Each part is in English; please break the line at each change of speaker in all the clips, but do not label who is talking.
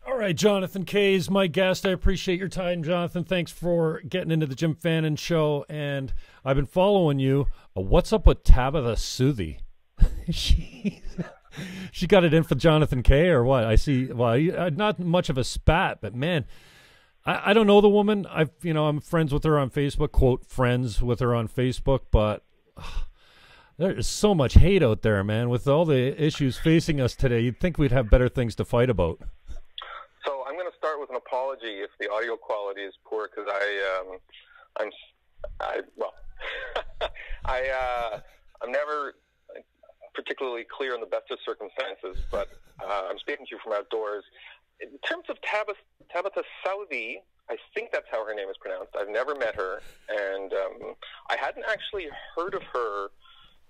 All right, Jonathan Kay is my guest. I appreciate your time, Jonathan. Thanks for getting into the Jim Fannon show. And I've been following you. What's up with Tabitha Southey? she she got it in for Jonathan Kay or what? I see. Well, not much of a spat, but man, I don't know the woman. I'm friends with her on Facebook. Quote, friends with her on Facebook, but there's so much hate out there, man. With all the issues facing us today, you'd think we'd have better things to fight about.
So I'm going to start with an apology if the audio quality is poor, because I'm never particularly clear in the best of circumstances, but I'm speaking to you from outdoors. In terms of Tabitha Southey, I think that's how her name is pronounced. I've never met her, and I hadn't actually heard of her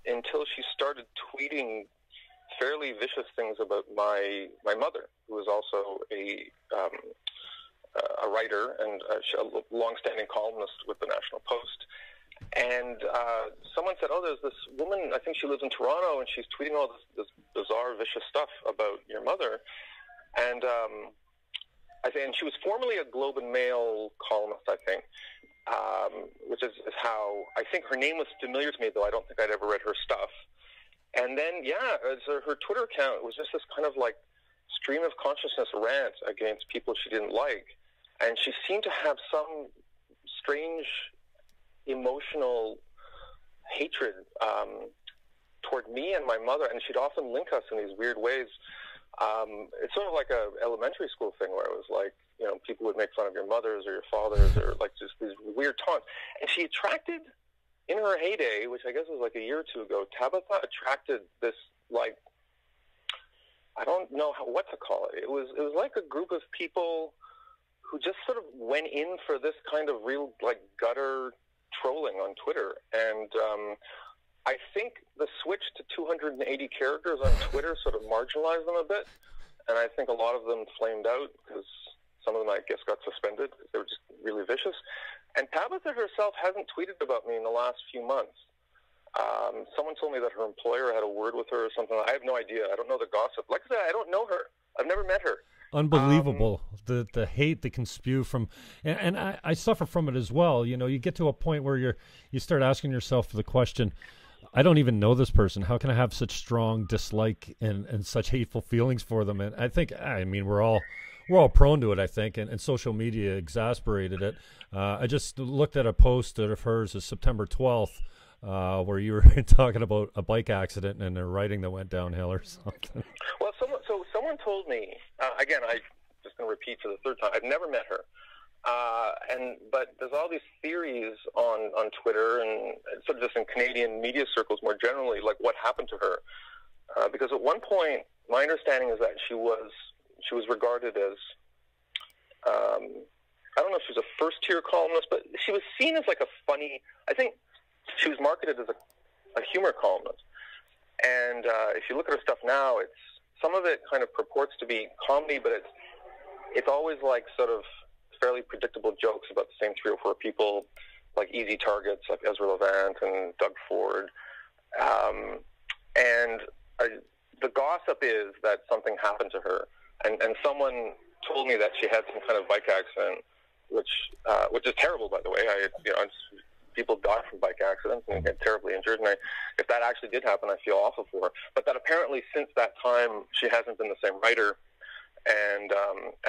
until she started tweeting fairly vicious things about my mother, who was also a writer and a long-standing columnist with the National Post. And someone said, "Oh, there's this woman. I think she lives in Toronto, and she's tweeting all this bizarre, vicious stuff about your mother." And and she was formerly a Globe and Mail columnist, I think, which is how I think her name was familiar to me, though I don't think I'd ever read her stuff. And then, her Twitter account was just this kind of like stream of consciousness rant against people she didn't like. And she seemed to have some strange emotional hatred toward me and my mother. And she'd often link us in these weird ways. It's sort of like a elementary school thing where it was like, people would make fun of your mothers or your fathers or like just these weird taunts. And she attracted, in her heyday, which I guess was like a year or two ago, Tabitha attracted this, like, I don't know what to call it. It was like a group of people who just sort of went in for this kind of real, like, gutter trolling on Twitter. And I think the switch to 280 characters on Twitter sort of marginalized them a bit. And I think a lot of them flamed out because some of them, I guess, got suspended because they were just really vicious. And Tabitha herself hasn't tweeted about me in the last few months. Someone told me that her employer had a word with her or something. I have no idea. I don't know the gossip. Like I said, I don't know her. I've never met her.
Unbelievable. The hate that can spew from, and I suffer from it as well. You get to a point where you start asking yourself the question, I don't even know this person. How can I have such strong dislike and such hateful feelings for them? And I mean, we're all prone to it, I think, and social media exasperated it. I just looked at a post of hers of September 12th, where you were talking about a bike accident and a writing that went downhill or something.
Well, someone told me, again, I'm just going to repeat for the third time, I've never met her. But there's all these theories on Twitter and sort of just in Canadian media circles more generally, like what happened to her. Because at one point, my understanding is that she was regarded as, I don't know if she was a first-tier columnist, but she was seen as like a funny, I think she was marketed as a humor columnist. And if you look at her stuff now, some of it kind of purports to be comedy, but it's always like sort of fairly predictable jokes about the same 3 or 4 people, like easy targets like Ezra Levant and Doug Ford. The gossip is that something happened to her. And someone told me that she had some kind of bike accident, which is terrible, by the way. People die from bike accidents and get terribly injured. And if that actually did happen, I feel awful for her. But that apparently since that time, she hasn't been the same writer. And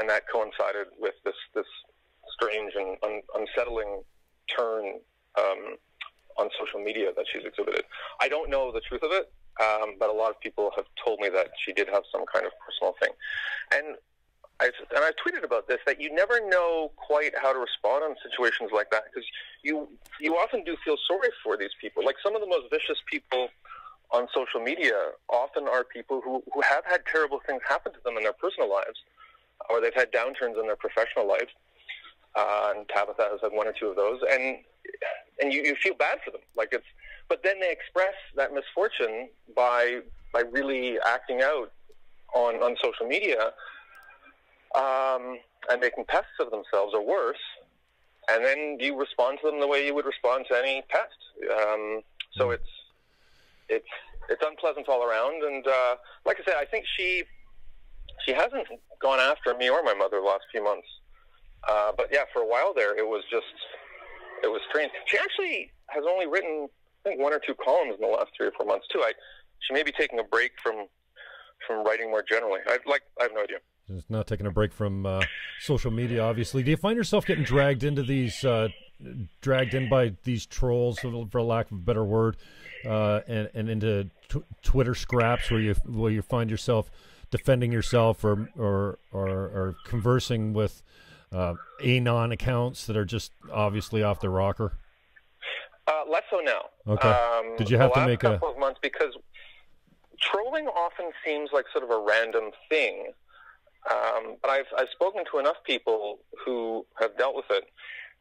that coincided with this strange and unsettling turn on social media that she's exhibited. I don't know the truth of it, but a lot of people have told me that she did have some kind of personal thing. And I've tweeted about this, that you never know quite how to respond in situations like that, because you often do feel sorry for these people. Like some of the most vicious people on social media often are people who have had terrible things happen to them in their personal lives, or they've had downturns in their professional lives. And Tabitha has had 1 or 2 of those, and you feel bad for them. But then they express that misfortune by really acting out on social media, and making pests of themselves or worse. And then you respond to them the way you would respond to any pest. So it's unpleasant all around. And like I said, I think she she hasn't gone after me or my mother the last few months. But yeah, for a while there, it was strange. She actually has only written, I think, 1 or 2 columns in the last 3 or 4 months too. She may be taking a break from writing more generally. I have no idea.
Just not taking a break from social media, obviously. Do you find yourself getting dragged into these, dragged in by these trolls, for lack of a better word, and into Twitter scraps where you find yourself defending yourself or conversing with anon accounts that are just obviously off the rocker?
Less so now.
Okay. Did you have to make
a couple of months, because trolling often seems like sort of a random thing. But I've spoken to enough people who have dealt with it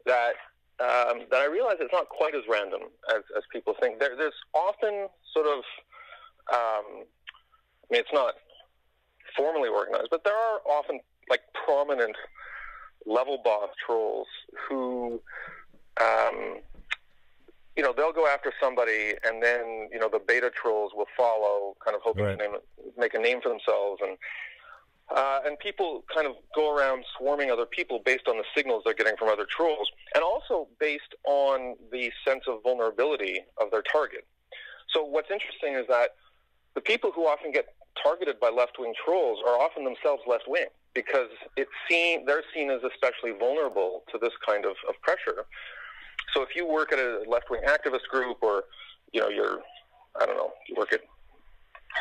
that I realize it's not quite as random as people think. There's often sort of, I mean, it's not formally organized, but there are often like prominent level boss trolls who, they'll go after somebody, and then, the beta trolls will follow, kind of hoping to make a name for themselves, and people kind of go around swarming other people based on the signals they're getting from other trolls, and also based on the sense of vulnerability of their target. So what's interesting is that the people who often get targeted by left-wing trolls are often themselves left-wing, because they're seen as especially vulnerable to this kind of pressure. So if you work at a left-wing activist group, or, you work at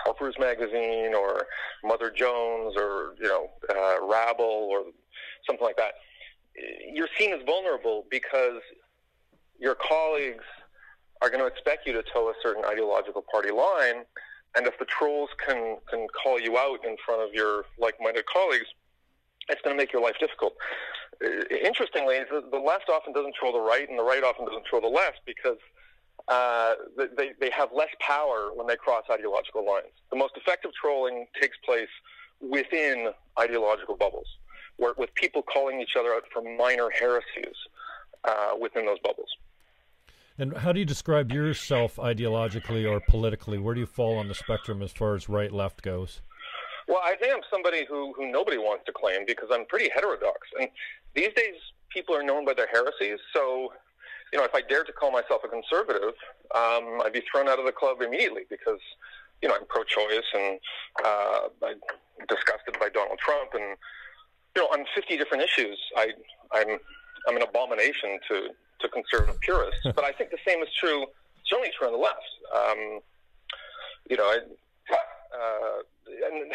Harper's Magazine or Mother Jones or, Rabble or something like that, you're seen as vulnerable because your colleagues are going to expect you to toe a certain ideological party line, and if the trolls can call you out in front of your like-minded colleagues, it's going to make your life difficult. Interestingly, the left often doesn't troll the right, and the right often doesn't troll the left, because they have less power when they cross ideological lines. The most effective trolling takes place within ideological bubbles, with people calling each other out for minor heresies within those bubbles.
And how do you describe yourself ideologically or politically? Where do you fall on the spectrum as far as right-left goes?
Well, I think I'm somebody who nobody wants to claim, because I'm pretty heterodox. And these days, people are known by their heresies. So, if I dared to call myself a conservative, I'd be thrown out of the club immediately, because, I'm pro-choice, and I'm disgusted by Donald Trump. And, on 50 different issues, I'm an abomination to conservative purists. But I think the same is certainly true on the left. And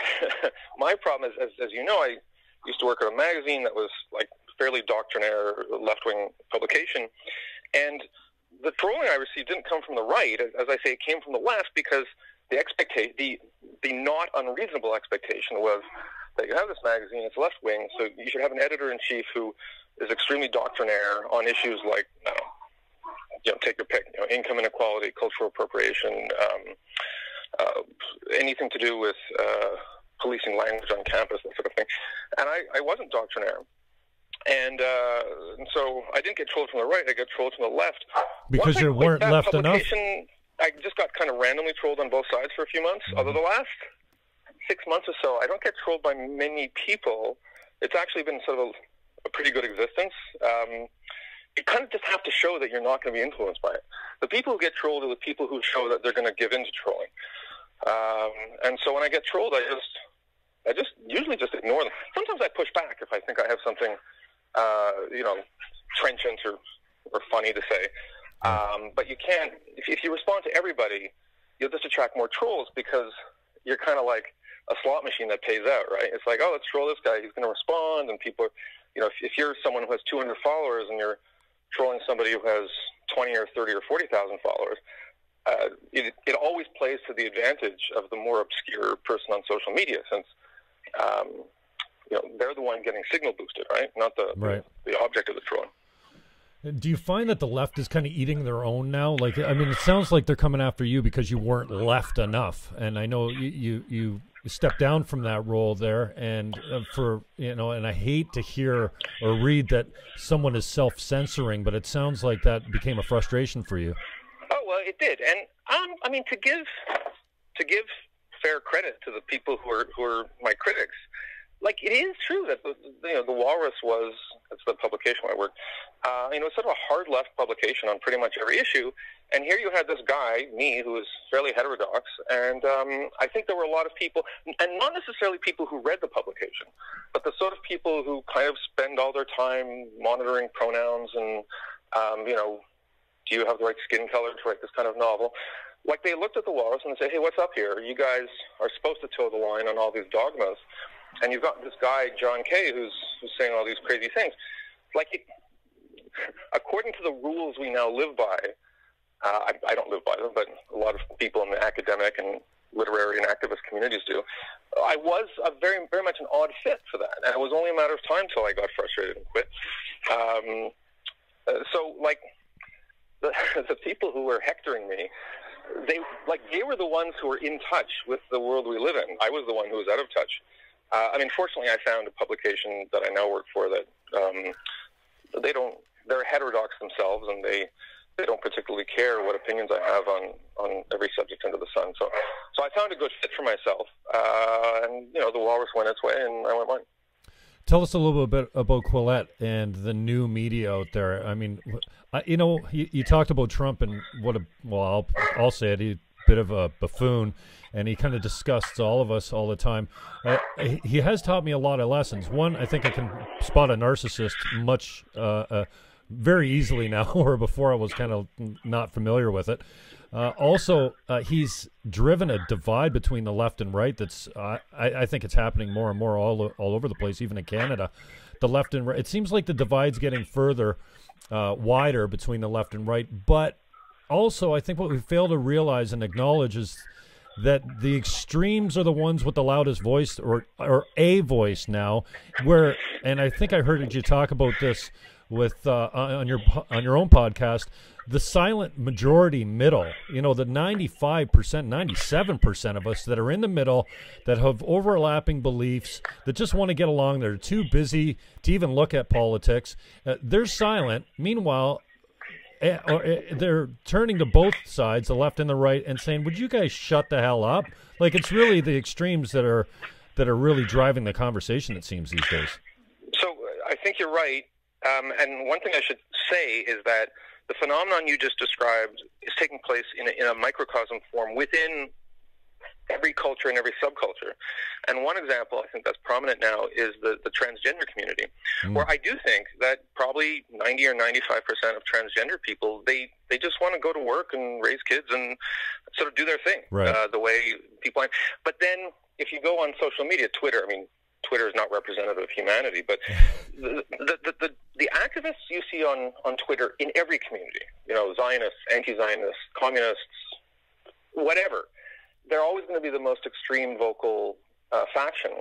my problem is, as you know, I used to work at a magazine that was like fairly doctrinaire, left-wing publication, and the trolling I received didn't come from the right. As I say, it came from the left, because the not unreasonable expectation was that you have this magazine, it's left-wing, so you should have an editor-in-chief who is extremely doctrinaire on issues like, take your pick, income inequality, cultural appropriation, anything to do with policing language on campus, that sort of thing. And I wasn't doctrinaire. And so I didn't get trolled from the right, I got trolled from the left.
Because you weren't left enough?
I just got kind of randomly trolled on both sides for a few months. Although the last 6 months or so, I don't get trolled by many people. It's actually been sort of a pretty good existence. You kind of just have to show that you're not going to be influenced by it. The people who get trolled are the people who show that they're going to give in to trolling. And so when I get trolled, I usually just ignore them. Sometimes I push back if I think I have something, trenchant or funny to say. But you can't, if you respond to everybody, you'll just attract more trolls, because you're kind of like a slot machine that pays out, right? It's like, oh, let's troll this guy, he's going to respond, and people are, if you're someone who has 200 followers and you're trolling somebody who has 20 or 30 or 40,000 followers, it always plays to the advantage of the more obscure person on social media, since they're the one getting signal boosted, right? Not the object of the trolling.
Do you find that the left is kind of eating their own now? Like, I mean, it sounds like they're coming after you because you weren't left enough, and I know you stepped down from that role there, and and I hate to hear or read that someone is self-censoring, but it sounds like that became a frustration for you.
Oh, well, it did, and I mean, to give fair credit to the people who are my critics, like, it is true that the Walrus was, that's the publication where I worked, it's sort of a hard left publication on pretty much every issue. And here you had this guy, me, who was fairly heterodox, and I think there were a lot of people, and not necessarily people who read the publication, but the sort of people who kind of spend all their time monitoring pronouns and, do you have the right skin color to write this kind of novel? Like, they looked at the Walrus and said, hey, what's up here? You guys are supposed to toe the line on all these dogmas. And you've got this guy, John Kay, who's saying all these crazy things. Like, according to the rules we now live by, I don't live by them, but a lot of people in the academic and literary and activist communities do. I was very, very much an odd fit for that. And it was only a matter of time till I got frustrated and quit. The people who were hectoring me, they were the ones who were in touch with the world we live in. I was the one who was out of touch. Fortunately, I found a publication that I now work for that they're heterodox themselves, and they don't particularly care what opinions I have on every subject under the sun. So I found a good fit for myself, and the Walrus went its way, and I went mine.
Tell us a little bit about Quillette and the new media out there. I mean, you talked about Trump and I'll say it, he's a bit of a buffoon, and he kind of disgusts all of us all the time. He has taught me a lot of lessons. One, I think I can spot a narcissist much very easily now, where before I was kind of not familiar with it. Also, he's driven a divide between the left and right that's, I think it's happening more and more all over the place, even in Canada. The left and right, it seems like the divide's getting further, wider between the left and right. But also, I think what we fail to realize and acknowledge is that the extremes are the ones with the loudest voice, or a voice now, and I think I heard you talk about this with on your own podcast, the silent majority middle, the 95%, 97% of us that are in the middle, that have overlapping beliefs, that just want to get along, they're too busy to even look at politics, they're silent. Meanwhile, they're turning to both sides, the left and the right, and saying, would you guys shut the hell up? Like, it's really the extremes that are really driving the conversation, it seems, these days.
So I think you're right. And one thing I should say is that the phenomenon you just described is taking place in a microcosm form within every culture and every subculture. And one example I think that's prominent now is the transgender community, where I do think that probably 90 or 95% of transgender people, they just want to go to work and raise kids and sort of do their thing,
right.
The way people. But then if you go on social media, Twitter, Twitter is not representative of humanity, but the activists you see on Twitter in every community, Zionists, anti-Zionists, communists, whatever, they're always going to be the most extreme vocal faction.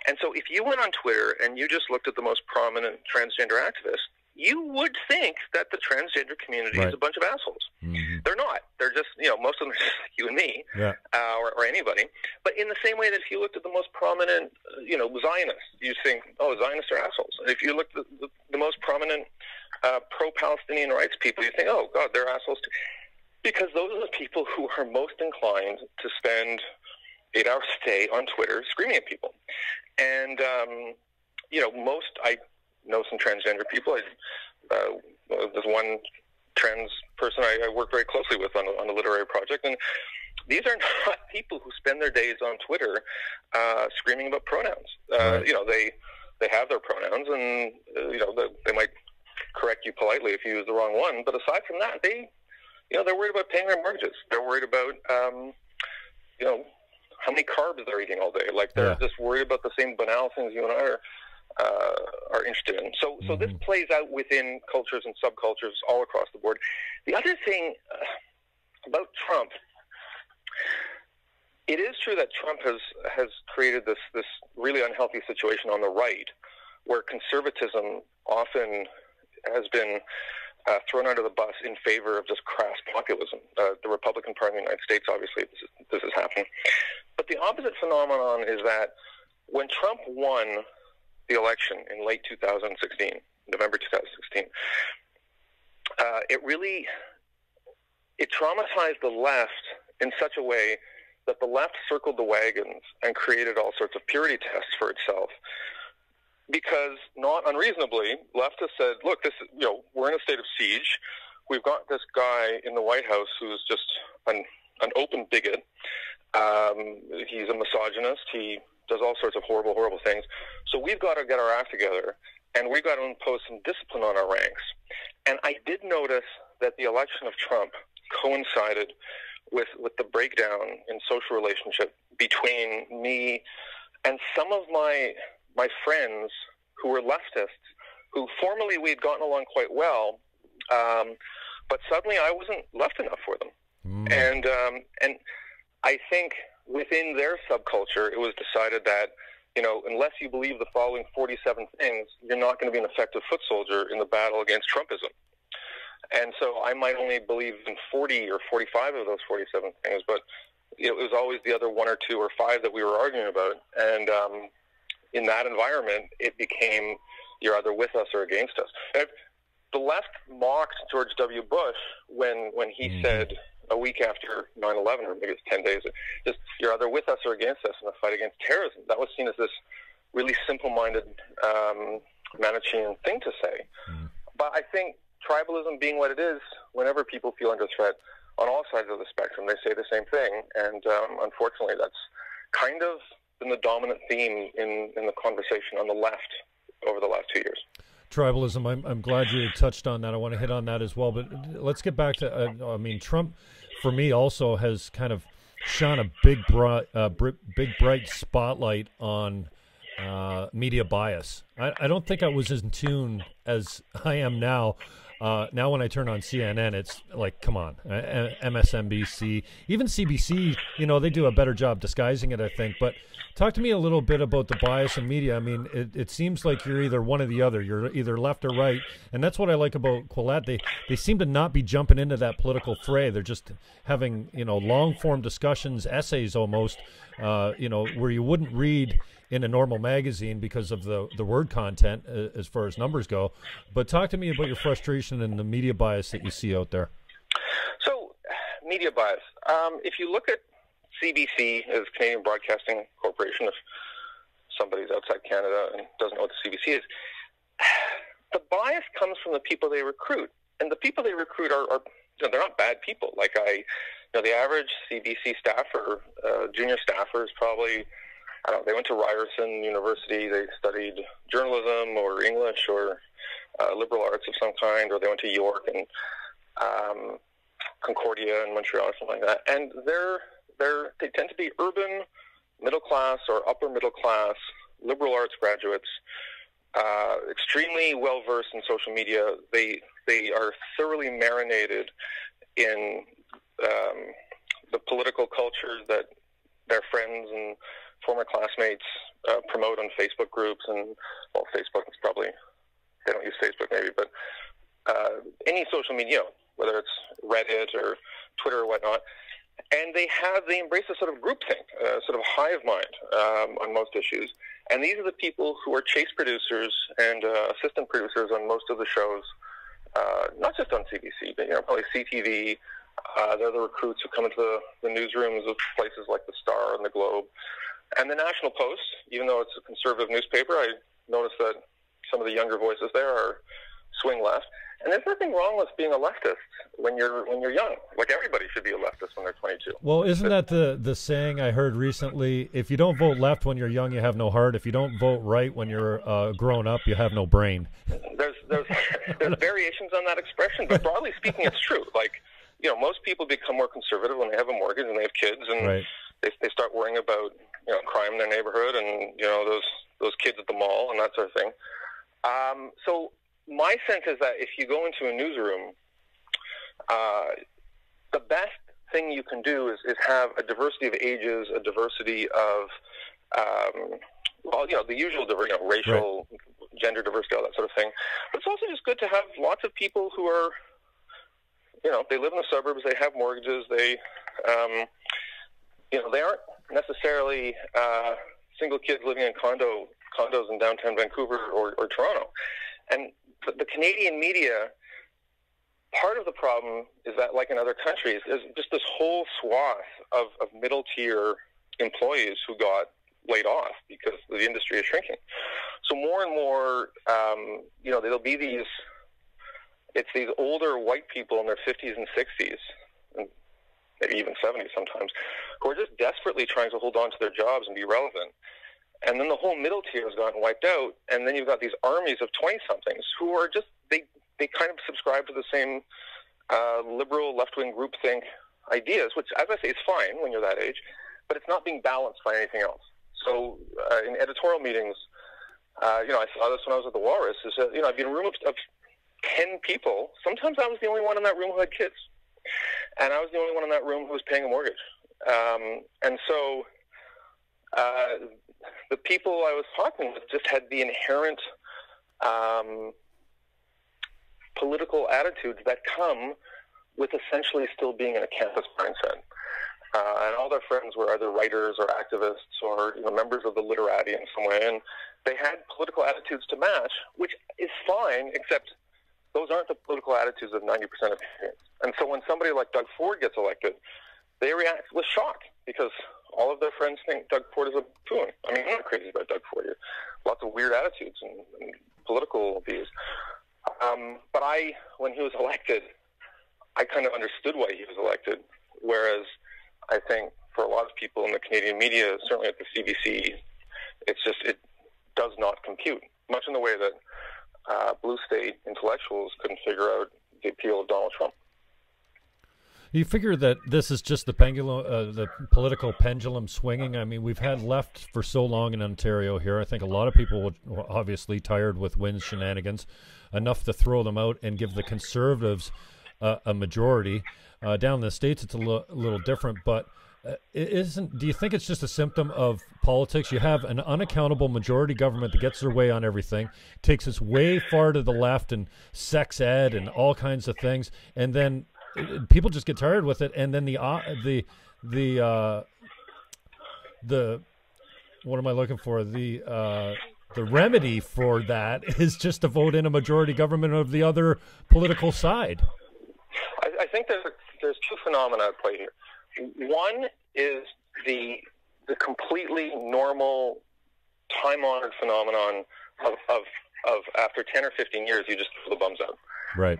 And so if you went on Twitter and you just looked at the most prominent transgender activists, you would think that the transgender community is a bunch of assholes. Mm-hmm. They're not. They're just, most of them are just like you and me, or anybody. But in the same way that if you looked at the most prominent, Zionists, you think, oh, Zionists are assholes. And if you looked at the most prominent pro-Palestinian rights people, you think, oh, God, they're assholes too. Because those are the people who are most inclined to spend 8 hours a day on Twitter screaming at people. And, I know some transgender people. There's one trans person I work very closely with on a literary project, and these are not people who spend their days on Twitter screaming about pronouns.
Right.
They have their pronouns, and they might correct you politely if you use the wrong one. But aside from that, they're worried about paying their mortgages. They're worried about how many carbs they're eating all day. Like, they're just worried about the same banal things you and I are interested in. So this plays out within cultures and subcultures all across the board. The other thing about Trump, it is true that Trump has created this really unhealthy situation on the right, where conservatism often has been thrown under the bus in favor of just crass populism. The Republican Party in the United States, obviously, this is happening. But the opposite phenomenon is that when Trump won the election in late 2016, November 2016, it traumatized the left in such a way that the left circled the wagons and created all sorts of purity tests for itself. Because, not unreasonably, leftists said, look, this is, we're in a state of siege. We've got this guy in the White House who's just an open bigot. He's a misogynist. He does all sorts of horrible, horrible things. So we've got to get our act together, and we've got to impose some discipline on our ranks. And I did notice that the election of Trump coincided with the breakdown in social relationship between me and some of my friends who were leftists, who formerly we had gotten along quite well, but suddenly I wasn't left enough for them. And I think within their subculture, it was decided that, unless you believe the following 47 things, you're not going to be an effective foot soldier in the battle against Trumpism. And so I might only believe in 40 or 45 of those 47 things, but it was always the other 1 or 2 or 5 that we were arguing about. And in that environment, it became, you're either with us or against us. And the left mocked George W. Bush when he said a week after 9/11, or maybe it's 10 days, just, you're either with us or against us in the fight against terrorism. That was seen as this really simple-minded Manichean thing to say. But I think tribalism being what it is, whenever people feel under threat on all sides of the spectrum, they say the same thing. And unfortunately, that's kind of been the dominant theme in the conversation on the left over the last 2 years.
Tribalism, I'm glad you touched on that. I want to hit on that as well. But let's get back to, Trump, for me, also has kind of shone a big bright spotlight on media bias. I don't think I was as in tune as I am now. Now when I turn on CNN, it's like, come on, MSNBC, even CBC, they do a better job disguising it, I think. But talk to me a little bit about the bias in media. I mean, it seems like you're either one or the other. You're either left or right. And that's what I like about Quillette. They seem to not be jumping into that political fray. They're just having, long-form discussions, essays almost, where you wouldn't read in a normal magazine because of the word content as far as numbers go. But talk to me about your frustration and the media bias that you see out there. So,
media bias. If you look at CBC, as Canadian Broadcasting Corporation, if somebody's outside Canada and doesn't know what the CBC is, the bias comes from the people they recruit. And the people they recruit are they're not bad people. Like the average CBC staffer, junior staffer is probably, they went to Ryerson University, they studied journalism or English or liberal arts of some kind, or they went to York and Concordia in Montreal or something like that. And they tend to be urban, middle class or upper middle class, liberal arts graduates, extremely well versed in social media. They are thoroughly marinated in the political culture that their friends and former classmates promote on Facebook groups. And Facebook is probably, they don't use Facebook maybe, but any social media, whether it's Reddit or Twitter or whatnot. And they embrace a sort of groupthink, sort of hive mind on most issues. And these are the people who are chase producers and assistant producers on most of the shows, not just on CBC, but probably CTV. They're the recruits who come into the newsrooms of places like the Star and the Globe. And the National Post, even though it's a conservative newspaper, I noticed that some of the younger voices there are swing left. And there's nothing wrong with being a leftist when you're young. Like, everybody should be a leftist when they're 22.
Well, isn't that the saying I heard recently? If you don't vote left when you're young, you have no heart. If you don't vote right when you're grown up, you have no brain.
There's variations on that expression, but broadly speaking, it's true. Like, most people become more conservative when they have a mortgage and they have kids, and
right.
they start worrying about crime in their neighborhood and those kids at the mall and that sort of thing. So my sense is that if you go into a newsroom, the best thing you can do is have a diversity of ages, a diversity of, the usual racial, right. Gender diversity, all that sort of thing. But it's also just good to have lots of people who are, they live in the suburbs, they have mortgages, they aren't necessarily single kids living in condos in downtown Vancouver or Toronto. And the Canadian media part of the problem is that, like in other countries, there's just this whole swath of middle-tier employees who got laid off because the industry is shrinking. So more and more, there'll be these older white people in their 50s and 60s, and maybe even 70s sometimes, who are just desperately trying to hold on to their jobs and be relevant. And then the whole middle tier has gotten wiped out, and then you've got these armies of 20-somethings who are just, they kind of subscribe to the same liberal left-wing groupthink ideas, which, as I say, is fine when you're that age, but it's not being balanced by anything else. So in editorial meetings, I saw this when I was at the Walrus, is that, I'd be in a room of 10 people. Sometimes I was the only one in that room who had kids, and I was the only one in that room who was paying a mortgage. And so the people I was talking with just had the inherent political attitudes that come with essentially still being in a campus mindset. And all their friends were either writers or activists or members of the literati in some way, and they had political attitudes to match, which is fine, except those aren't the political attitudes of 90% of Canadians. And so when somebody like Doug Ford gets elected, they react with shock because all of their friends think Doug Ford is a buffoon. I mean, I'm not crazy about Doug Ford. Lots of weird attitudes and political views. But when he was elected, I kind of understood why he was elected, whereas I think for a lot of people in the Canadian media, certainly at the CBC, it does not compute, much in the way that blue state intellectuals couldn't figure out the appeal of Donald Trump.
You figure that this is just the political pendulum swinging? I mean, we've had left for so long in Ontario here. I think a lot of people were obviously tired with Wynn's shenanigans, enough to throw them out and give the Conservatives a majority. Down in the States, it's a little different, but do you think it's just a symptom of politics? You have an unaccountable majority government that gets their way on everything, takes us way far to the left in sex ed and all kinds of things, and then people just get tired with it, and then the what am I looking for? The remedy for that is just to vote in a majority government of the other political side.
I think there's two phenomena at play here. One is the completely normal, time-honored phenomenon of after 10 or 15 years, you just throw the bums out.
Right.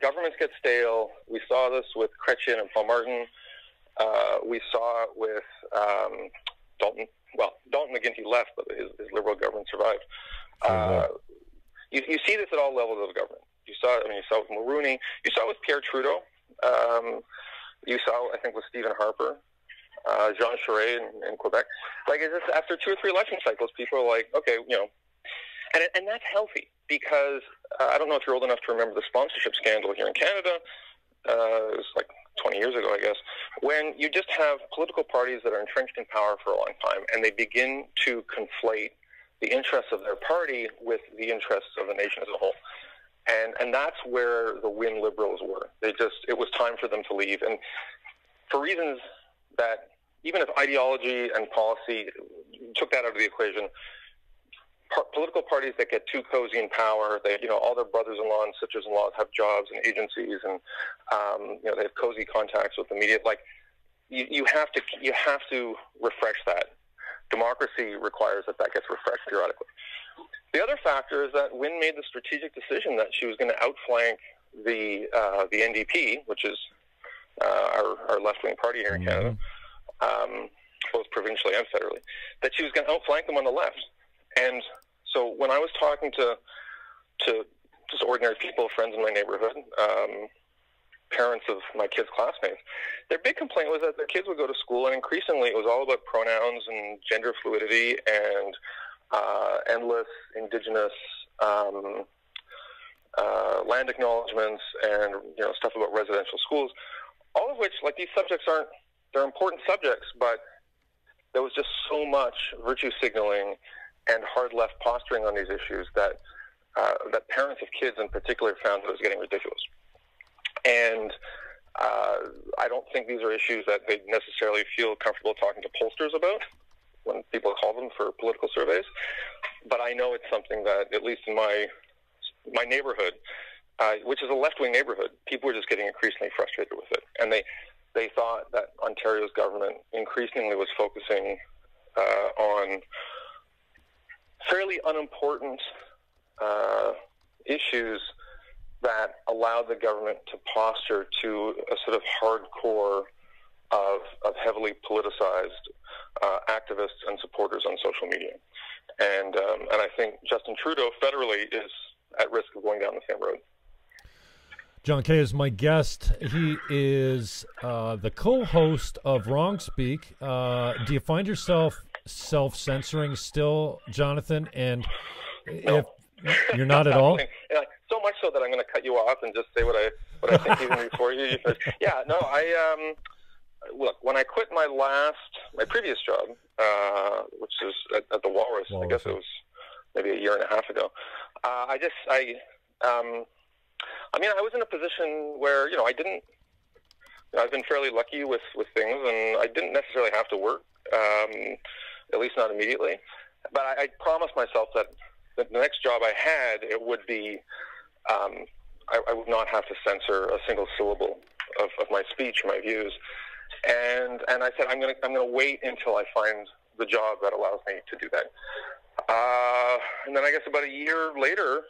Governments get stale. We saw this with Chrétien and Paul Martin. We saw it with Dalton. Well, Dalton McGuinty left, but his Liberal government survived. You see this at all levels of government. You saw it with Mulroney. You saw it with Pierre Trudeau. You saw, I think, with Stephen Harper, Jean Charest in Quebec. Like, it's just after 2 or 3 election cycles, people are like, okay, and that's healthy because I don't know if you're old enough to remember the sponsorship scandal here in Canada. It was like 20 years ago, I guess, when you just have political parties that are entrenched in power for a long time, and they begin to conflate the interests of their party with the interests of the nation as a whole. And that's where the Wynn Liberals were. It was time for them to leave. And for reasons that, even if ideology and policy took that out of the equation, political parties that get too cozy in power, all their brothers-in-law and sisters-in-law have jobs and agencies, and they have cozy contacts with the media. Like, you have to refresh that. Democracy requires that gets refreshed periodically. The other factor is that Wynn made the strategic decision that she was going to outflank the NDP, which is our left-wing party here in Canada, both provincially and federally, that she was going to outflank them on the left. And so when I was talking to just ordinary people, friends in my neighborhood, parents of my kids' classmates, their big complaint was that their kids would go to school, and increasingly it was all about pronouns and gender fluidity and endless Indigenous land acknowledgements and stuff about residential schools, all of which, like, these subjects they're important subjects, but there was just so much virtue signaling and hard left posturing on these issues that parents of kids in particular found that it was getting ridiculous. And I don't think these are issues that they necessarily feel comfortable talking to pollsters about when people call them for political surveys. But I know it's something that, at least in my neighborhood, which is a left-wing neighborhood. People were just getting increasingly frustrated with it. And they thought that Ontario's government increasingly was focusing on fairly unimportant issues that allowed the government to posture to a sort of hardcore of heavily politicized activists and supporters on social media. And I think Justin Trudeau federally is at risk of going down the same road.
John Kay is my guest. He is the co-host of Wrongspeak. Do you find yourself self-censoring still, Jonathan? And
No.
if you're not at all?
So much so that I'm going to cut you off and just say what I think even before you. Yeah, no, look, when I quit my previous job, which is at the Walrus, I guess it was maybe a year and a half ago, I was in a position where, I've been fairly lucky with things, and I didn't necessarily have to work, at least not immediately. But I promised myself that the next job I had, it would be, I would not have to censor a single syllable of my speech or my views. And I said, I'm gonna wait until I find the job that allows me to do that. And then I guess about a year later,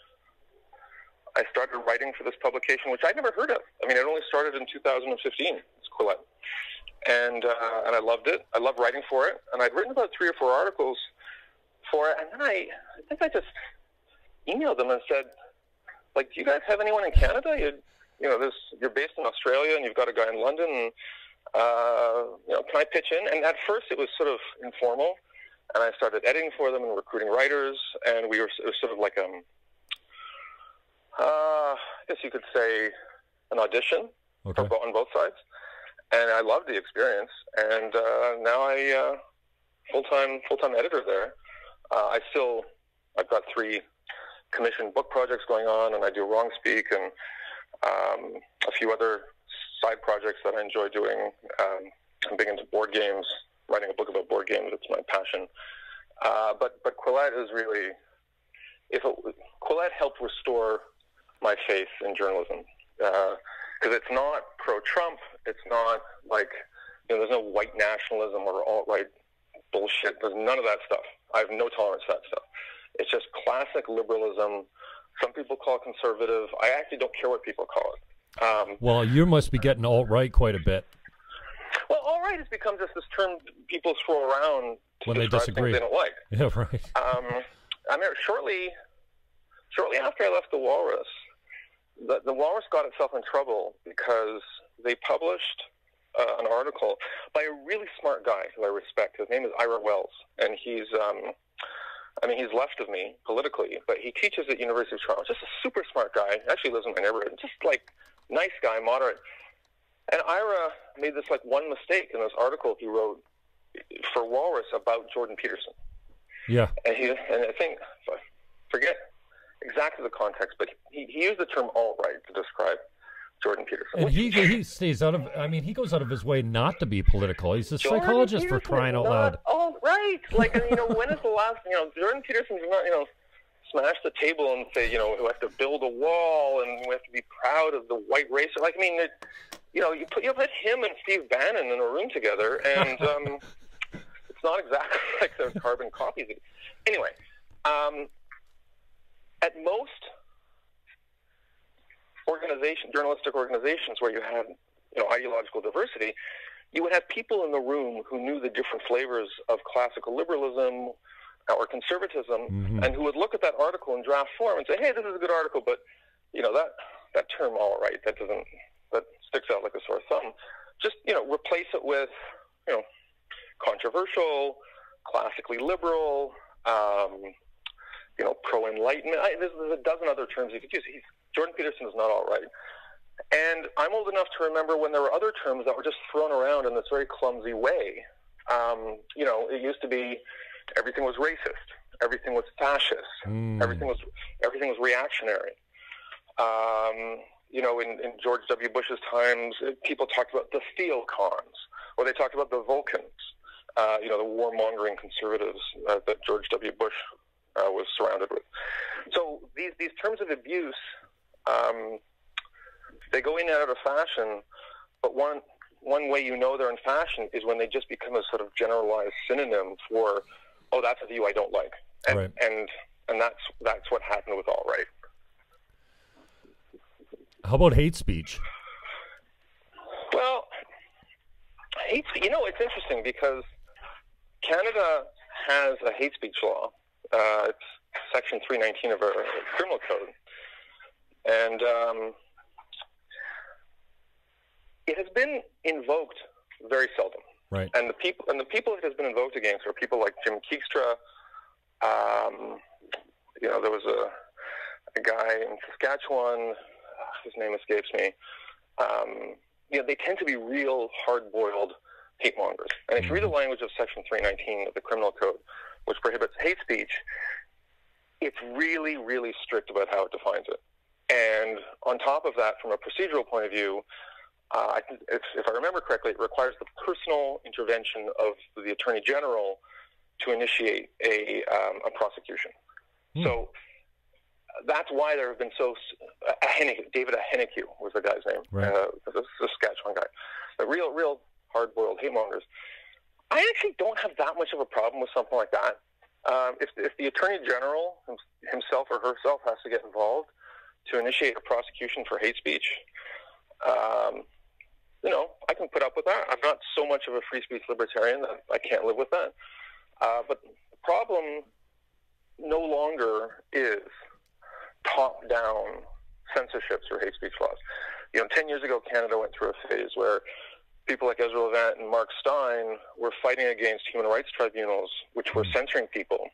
I started writing for this publication, which I'd never heard of. I mean, it only started in 2015. It's Quillette. And I loved it. I loved writing for it. And I'd written about 3 or 4 articles for it. And then I think I just emailed them and said, like, do you guys have anyone in Canada? You're based in Australia and you've got a guy in London. And, can I pitch in? And at first it was sort of informal. And I started editing for them and recruiting writers. And it was sort of like I guess you could say an audition on both sides. And I loved the experience. And now I full-time editor there. I've got 3 commissioned book projects going on, and I do Wrongspeak and a few other side projects that I enjoy doing. I'm big into board games, writing a book about board games. It's my passion. But Quillette is really, Quillette helped restore my faith in journalism, because it's not pro-Trump. It's not like, there's no white nationalism or alt-right bullshit. There's none of that stuff. I have no tolerance for that stuff. It's just classic liberalism. Some people call it conservative. I actually don't care what people call it.
Well, you must be getting alt-right quite a bit.
Well, alt-right has become just this term people throw around to
when they disagree.
Things they don't like.
Yeah, right.
Shortly after I left the Walrus, the Walrus got itself in trouble because they published an article by a really smart guy who I respect. His name is Ira Wells, and he's left of me politically, but he teaches at University of Toronto. Just a super smart guy. Actually lives in my neighborhood. Just like nice guy, moderate. And Ira made this one mistake in this article he wrote for Walrus about Jordan Peterson. Yeah. And I think, forget exactly the context, but he used the term alt-right to describe Jordan Peterson.
And he stays out of, he goes out of his way not to be political. He's a psychologist, for crying out loud.
Alt-right. When is the last, Jordan Peterson does not, smash the table and say, we have to build a wall and we have to be proud of the white race. You put him and Steve Bannon in a room together, and it's not exactly like they're carbon copies. Anyway, at most journalistic organizations where you have, ideological diversity, you would have people in the room who knew the different flavors of classical liberalism or conservatism, and who would look at that article in draft form and say, hey, this is a good article, but, that term alt-right, that sticks out like a sore thumb. Just, replace it with, controversial, classically liberal, pro-enlightenment. There's a dozen other terms you could use. Jordan Peterson is not alt-right. And I'm old enough to remember when there were other terms that were just thrown around in this very clumsy way. It used to be everything was racist, everything was fascist, everything was reactionary. In George W. Bush's times, people talked about the theocons, or they talked about the Vulcans, the warmongering conservatives that George W. Bush was surrounded with. So these terms of abuse they go in and out of fashion, but one way you know they're in fashion is when they just become a sort of generalized synonym for, oh, that's a view I don't like. And,
right.
and that's what happened with alt-right.
How about hate speech?
Well, it's interesting because Canada has a hate speech law. It's Section 319 of our criminal code. And it has been invoked very seldom.
Right.
And the people it has been invoked against are people like Jim Keekstra. There was a guy in Saskatchewan, his name escapes me. They tend to be real hard-boiled hate mongers. And if you read the language of Section 319 of the criminal code, which prohibits hate speech, it's really, really strict about how it defines it. And on top of that, from a procedural point of view, if I remember correctly, it requires the personal intervention of the Attorney General to initiate a prosecution. So that's why there have been David Aheneke was the guy's name,
right.
The Saskatchewan guy. The real hard-boiled hate mongers. I actually don't have that much of a problem with something like that. If the Attorney General himself or herself has to get involved to initiate a prosecution for hate speech, I can put up with that. I'm not so much of a free speech libertarian that I can't live with that. But the problem no longer is top-down censorships or hate speech laws. 10 years ago, Canada went through a phase where people like Ezra Levant and Mark Stein were fighting against human rights tribunals, which were censoring people.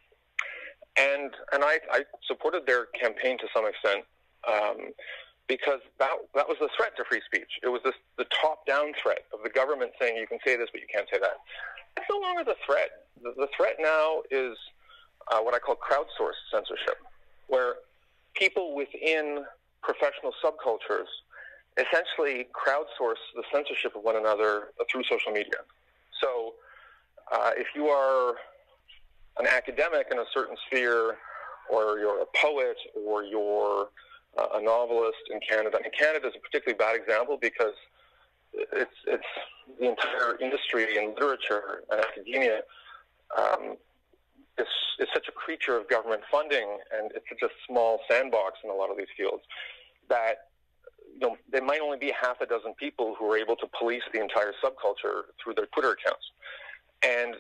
And I supported their campaign to some extent because that was the threat to free speech. It was the top-down threat of the government saying you can say this, but you can't say that. It's no longer the threat. The threat now is what I call crowdsourced censorship, where people within professional subcultures essentially crowdsource the censorship of one another through social media. So if you are an academic in a certain sphere, or you're a poet, or you're a novelist in Canada, and Canada is a particularly bad example because it's the entire industry in literature and academia is such a creature of government funding, and it's such a small sandbox in a lot of these fields that there might only be half a dozen people who are able to police the entire subculture through their Twitter accounts. And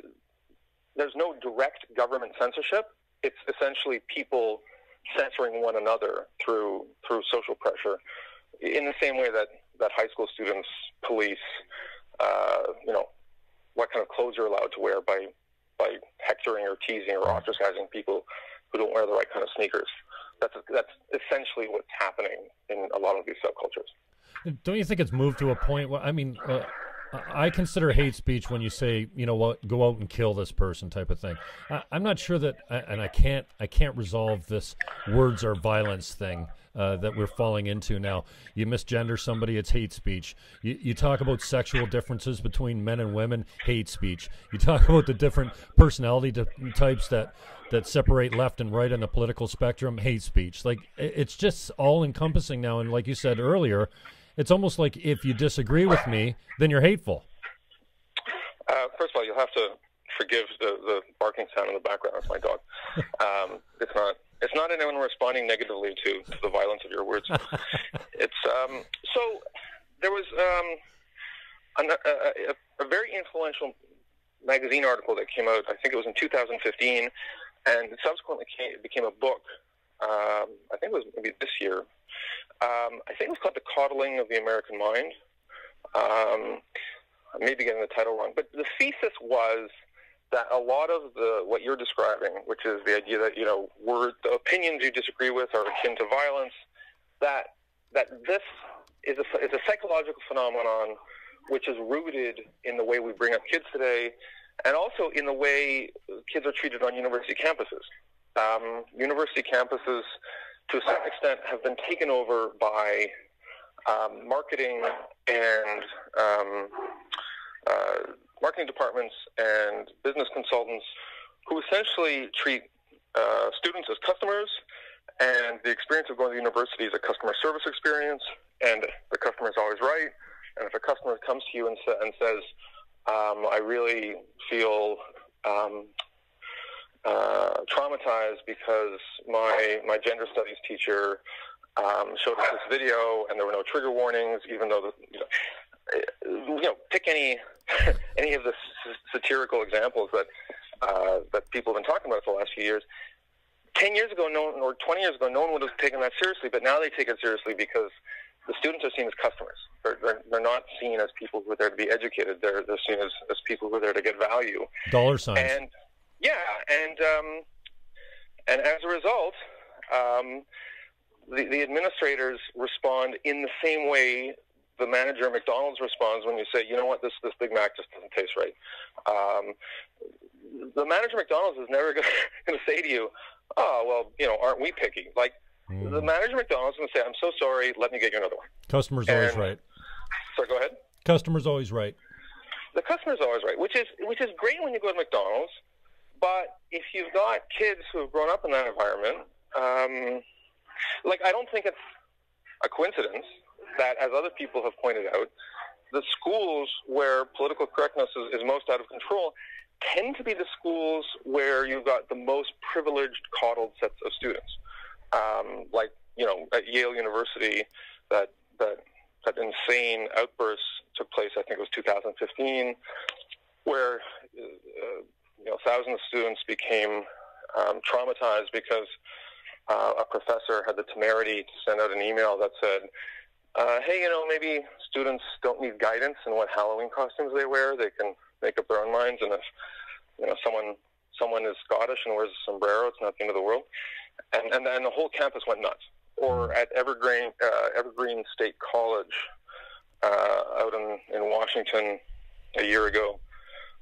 there's no direct government censorship. It's essentially people censoring one another through social pressure, in the same way that high school students police, what kind of clothes you're allowed to wear by hectoring or teasing or ostracizing people who don't wear the right kind of sneakers. That's essentially what's happening in a lot of these subcultures.
Don't you think it's moved to a point where, I consider hate speech when you say, go out and kill this person type of thing. I'm not sure that, and I can't resolve this words are violence thing that we're falling into now. You misgender somebody, it's hate speech. You talk about sexual differences between men and women, hate speech. You talk about the different personality types that separate left and right on the political spectrum, hate speech. Like, it's just all encompassing now. And like you said earlier, it's almost like if you disagree with me, then you're hateful.
First of all, you'll have to forgive the barking sound in the background. That's my dog. It's not anyone responding negatively to the violence of your words. It's so there was a very influential magazine article that came out. I think it was in 2015, and subsequently became a book. I think it was maybe this year. I think it was called The Coddling of the American Mind. I may be getting the title wrong, but the thesis was that a lot of what you're describing, which is the idea that the opinions you disagree with are akin to violence, that this is a psychological phenomenon which is rooted in the way we bring up kids today, and also in the way kids are treated on university campuses. University campuses, to a certain extent, have been taken over by marketing and marketing departments and business consultants who essentially treat students as customers And the experience of going to university is a customer service experience, and the customer is always right. And if a customer comes to you and says, I really feel traumatized because my gender studies teacher showed us this video and there were no trigger warnings, even though pick any of the satirical examples that people have been talking about for the last few years. 10 years ago, or 20 years ago, no one would have taken that seriously, but now they take it seriously because the students are seen as customers. They're not seen as people who are there to be educated. They're seen as people who are there to get value.
Dollar signs.
And and as a result, the administrators respond in the same way the manager at McDonald's responds when you say, you know what, this Big Mac just doesn't taste right. The manager at McDonald's is never going to say to you, oh, well, aren't we picky? Like, the manager at McDonald's is going to say, I'm so sorry, let me get you another one.
Customer's always right.
So go ahead.
Customer's always right. The
customer's always right, which is great when you go to McDonald's, but if you've got kids who have grown up in that environment, I don't think it's a coincidence that, as other people have pointed out, the schools where political correctness is most out of control tend to be the schools where you've got the most privileged, coddled sets of students. At Yale University, that insane outburst took place, I think it was 2015, where thousands of students became traumatized because a professor had the temerity to send out an email that said, hey, maybe students don't need guidance in what Halloween costumes they wear. They can make up their own minds, and if someone is Scottish and wears a sombrero, it's not the end of the world. And the whole campus went nuts. Or at Evergreen State College out in Washington a year ago,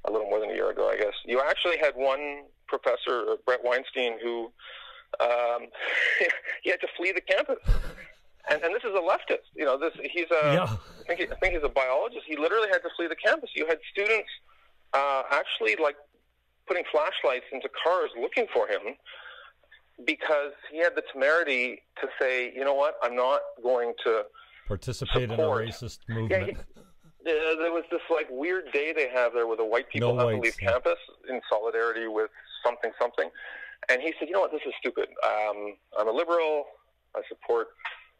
a little more than a year ago, I guess, you actually had one professor, Brett Weinstein, who he had to flee the campus. And this is a leftist. I think he's a biologist. He literally had to flee the campus. You had students actually putting flashlights into cars looking for him because he had the temerity to say, you know what, I'm not going to
participate in a racist movement.
There was this weird day they have there where the white people have to leave campus in solidarity with something. And he said, you know what, this is stupid. I'm a liberal. I support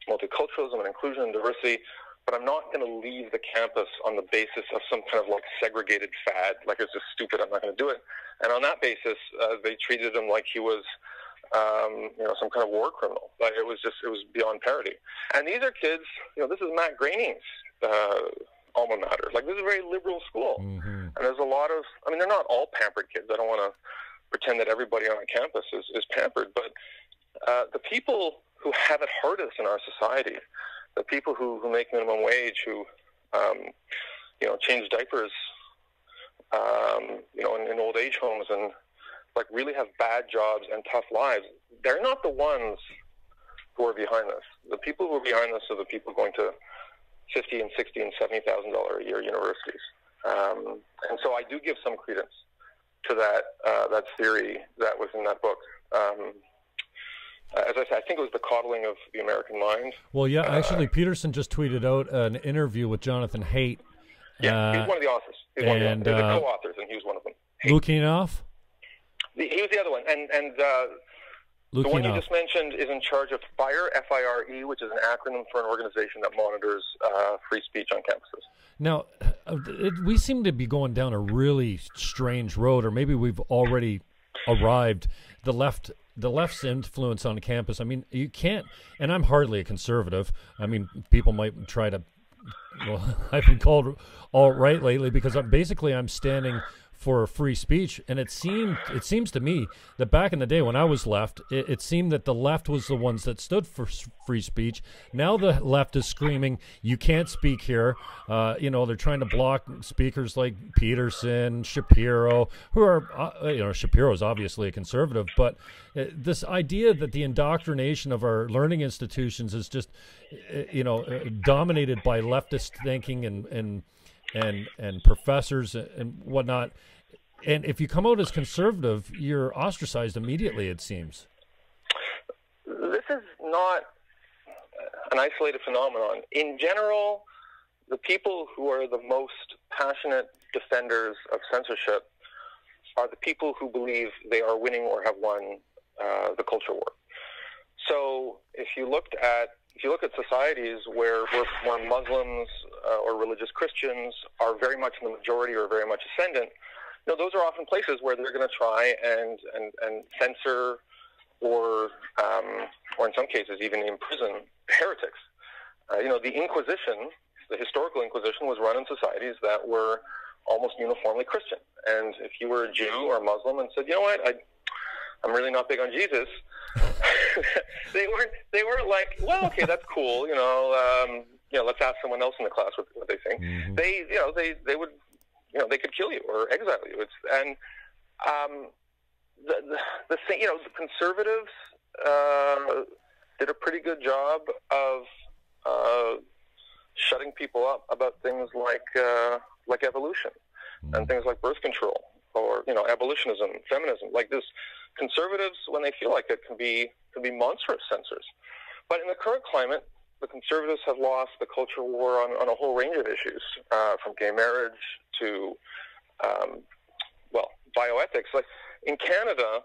multiculturalism and inclusion and diversity, but I'm not going to leave the campus on the basis of some kind of segregated fad. It's just stupid. I'm not going to do it. And on that basis, they treated him like he was, some kind of war criminal. It was beyond parody. And these are kids. This is Matt Groening's alma mater. This is a very liberal school, and there's a lot of. They're not all pampered kids. I don't want to pretend that everybody on campus is pampered, but the people who have it hardest in our society, the people who make minimum wage, who change diapers, in old age homes and really have bad jobs and tough lives, they're not the ones who are behind this. The people who are behind this are the people going to $50,000 and $60,000 and $70,000 a year universities. And so I do give some credence to that theory that was in that book. As I said, I think it was the coddling of the American mind.
Well, yeah, actually, Peterson just tweeted out an interview with Jonathan Haidt.
Yeah, he's one of the authors. He's one of the co-authors, and he was one of them.
Lukianoff?
He was the other one. And the one you just mentioned is in charge of FIRE, F-I-R-E, which is an acronym for an organization that monitors free speech on campuses. Now,
we seem to be going down a really strange road, or maybe we've already arrived. The left's influence on campus. You can't, and I'm hardly a conservative. People might try to, I've been called alt-right lately because I'm standing for free speech, and it seems to me that back in the day when I was left, it seemed that the left was the ones that stood for free speech. Now the left is screaming, you can't speak here. They're trying to block speakers like Peterson, Shapiro, who are, Shapiro's obviously a conservative, but this idea that the indoctrination of our learning institutions is just, dominated by leftist thinking and professors and whatnot. And if you come out as conservative, you're ostracized immediately, it seems.
this is not an isolated phenomenon. In general, the people who are the most passionate defenders of censorship are the people who believe they are winning or have won the culture war. So if you look at societies where Muslims or religious Christians are very much in the majority or very much ascendant, those are often places where they're going to try and censor or in some cases even imprison heretics. The Inquisition, the historical Inquisition, was run in societies that were almost uniformly Christian. And if you were a Jew or Muslim and said, you know what, I'm really not big on Jesus, they weren't like, well, okay, that's cool, let's ask someone else in the class what they think. Mm-hmm. They would, they could kill you or exile you. The conservatives did a pretty good job of shutting people up about things like evolution and things like birth control or abolitionism, feminism. Like this, conservatives, when they feel like it, can be monstrous censors. But in the current climate, the conservatives have lost the culture war on a whole range of issues, from gay marriage to bioethics. Like in Canada,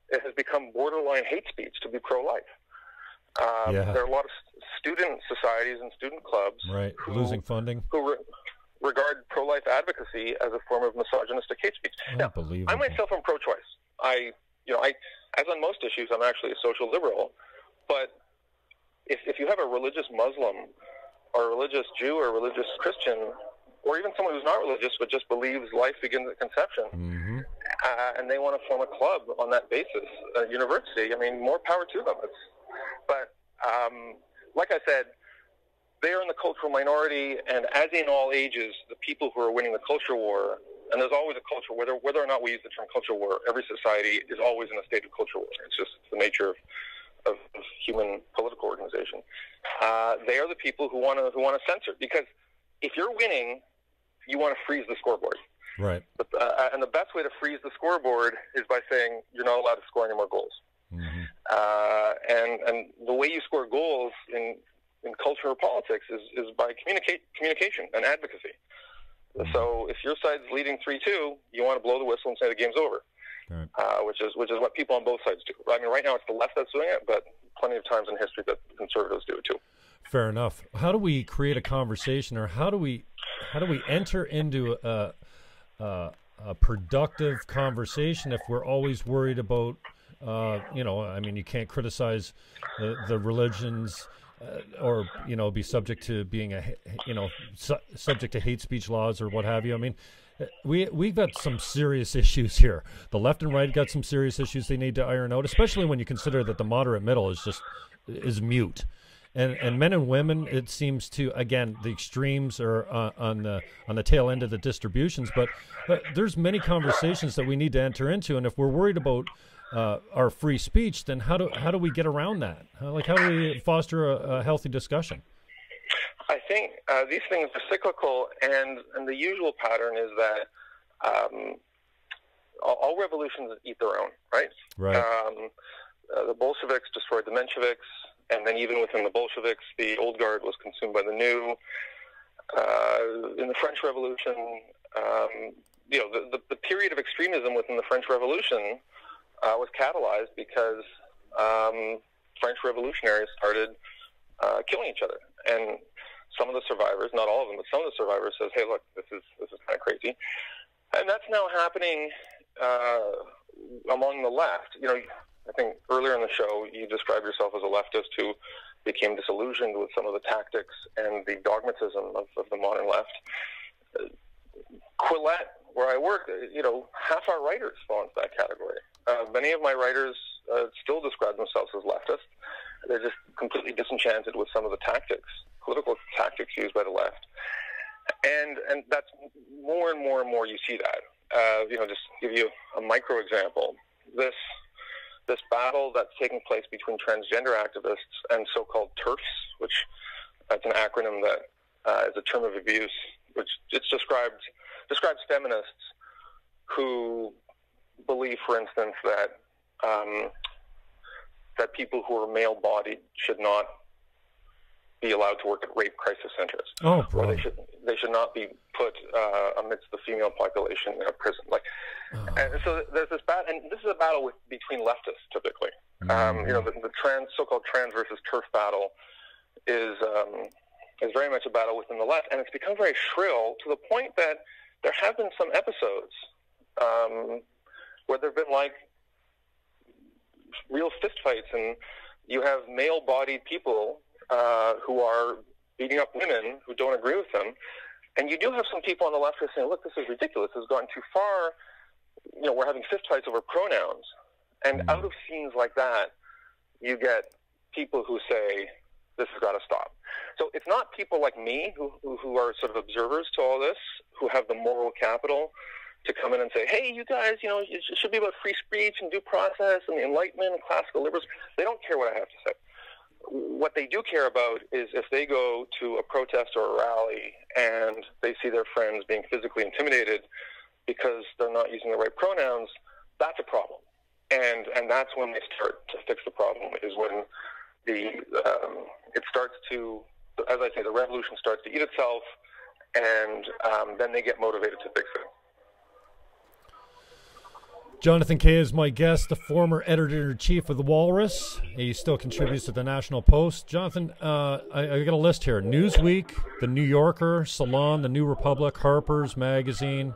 it has become borderline hate speech to be pro-life. There are a lot of student societies and student clubs
losing funding,
who regard pro-life advocacy as a form of misogynistic hate speech. Now, I myself am pro-choice. As on most issues, I'm actually a social liberal. But if you have a religious Muslim or a religious Jew or a religious Christian, or even someone who's not religious but just believes life begins at conception, mm-hmm. And they want to form a club on that basis, a university, more power to them. But like I said, they are in the cultural minority, and as in all ages, the people who are winning the culture war, and there's always a culture, whether or not we use the term culture war, every society is always in a state of culture war. It's just the nature of human political organization. They are the people who want to censor, because if you're winning, you want to freeze the scoreboard.
Right.
And the best way to freeze the scoreboard is by saying you're not allowed to score any more goals. Mm-hmm. And the way you score goals in culture or politics is by communication and advocacy. Mm-hmm. So if your side's leading 3-2, you want to blow the whistle and say the game's over. Right. Which is what people on both sides do. Right now it's the left that's doing it, but plenty of times in history that the conservatives do it too.
Fair enough. How do we create a conversation, or how do we enter into a productive conversation if we're always worried about, you can't criticize the religions or, be subject to being subject to hate speech laws or what have you. We've got some serious issues here. The left and right got some serious issues they need to iron out, especially when you consider that the moderate middle is mute. And men and women, it seems to, again, the extremes are on the tail end of the distributions. But there's many conversations that we need to enter into, and if we're worried about our free speech, then how do we get around that? How do we foster a healthy discussion?
I think these things are cyclical, and the usual pattern is that all revolutions eat their own, right?
Right.
The Bolsheviks destroyed the Mensheviks. And then even within the Bolsheviks, the old guard was consumed by the new. In the French Revolution, the period of extremism within the French Revolution was catalyzed because French revolutionaries started killing each other. And some of the survivors, not all of them, but some of the survivors says, hey, look, this is kind of crazy. And that's now happening among the left. I think earlier in the show, you described yourself as a leftist who became disillusioned with some of the tactics and the dogmatism of the modern left. Quillette, where I work, half our writers fall into that category. Many of my writers still describe themselves as leftist. They're just completely disenchanted with some of the political tactics used by the left. And that's more and more and more you see that. Just give you a micro example. This battle that's taking place between transgender activists and so-called TERFs, which that's an acronym that is a term of abuse, which it's describes feminists who believe, for instance, that that people who are male-bodied should not be allowed to work at rape crisis centers.
Oh,
or they should not be put amidst the female population in a prison. And so there's this battle, and this is a battle between leftists typically. The so-called trans versus turf battle is very much a battle within the left, and it's become very shrill to the point that there have been some episodes where there have been real fistfights, and you have male-bodied people who are beating up women who don't agree with them, and you do have some people on the left who are saying, "Look, this is ridiculous. This has gone too far. We're having fistfights over pronouns." And out of scenes like that, you get people who say, "This has got to stop." So it's not people like me who are sort of observers to all this, who have the moral capital to come in and say, "Hey, you guys, it should be about free speech and due process and the Enlightenment and classical liberals." They don't care what I have to say. What they do care about is if they go to a protest or a rally and they see their friends being physically intimidated because they're not using the right pronouns, that's a problem. And that's when they start to fix the problem, is when it starts to, as I say, the revolution starts to eat itself, and then they get motivated to fix it.
Jonathan Kay is my guest, the former editor-in-chief of The Walrus. He still contributes to the National Post. Jonathan, I got a list here. Newsweek, The New Yorker, Salon, The New Republic, Harper's Magazine,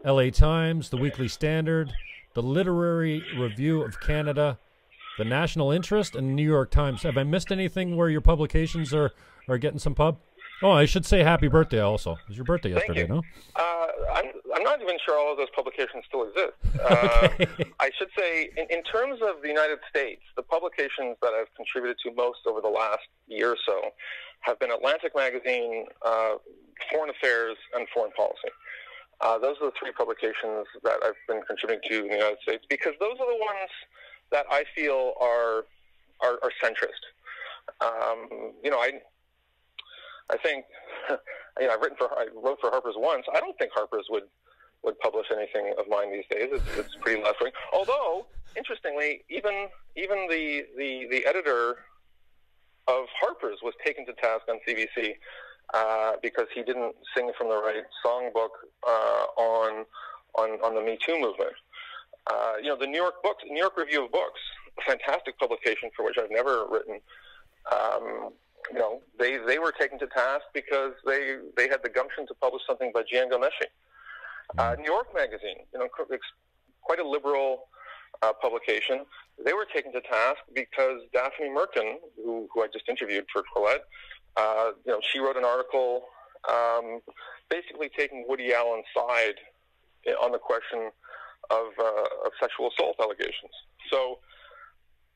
LA Times, The Weekly Standard, The Literary Review of Canada, The National Interest, and The New York Times. Have I missed anything where your publications are getting some pub? Oh, I should say happy birthday also. It was your birthday yesterday, no?
I'm not even sure all of those publications still exist.
Okay.
I should say, in terms of the United States, the publications that I've contributed to most over the last year or so have been Atlantic Magazine, Foreign Affairs, and Foreign Policy. Those are the three publications that I've been contributing to in the United States, because those are the ones that I feel are centrist. I think I wrote for Harper's once. I don't think Harper's would publish anything of mine these days. It's pretty left wing. Although, interestingly, even the editor of Harper's was taken to task on CBC because he didn't sing from the right songbook on the Me Too movement. The New York Review of Books, a fantastic publication for which I've never written. They were taken to task because they had the gumption to publish something by Ghomeshi. New York Magazine, quite a liberal publication. They were taken to task because Daphne Merkin, who I just interviewed for Quillette, she wrote an article basically taking Woody Allen's side on the question of sexual assault allegations. So,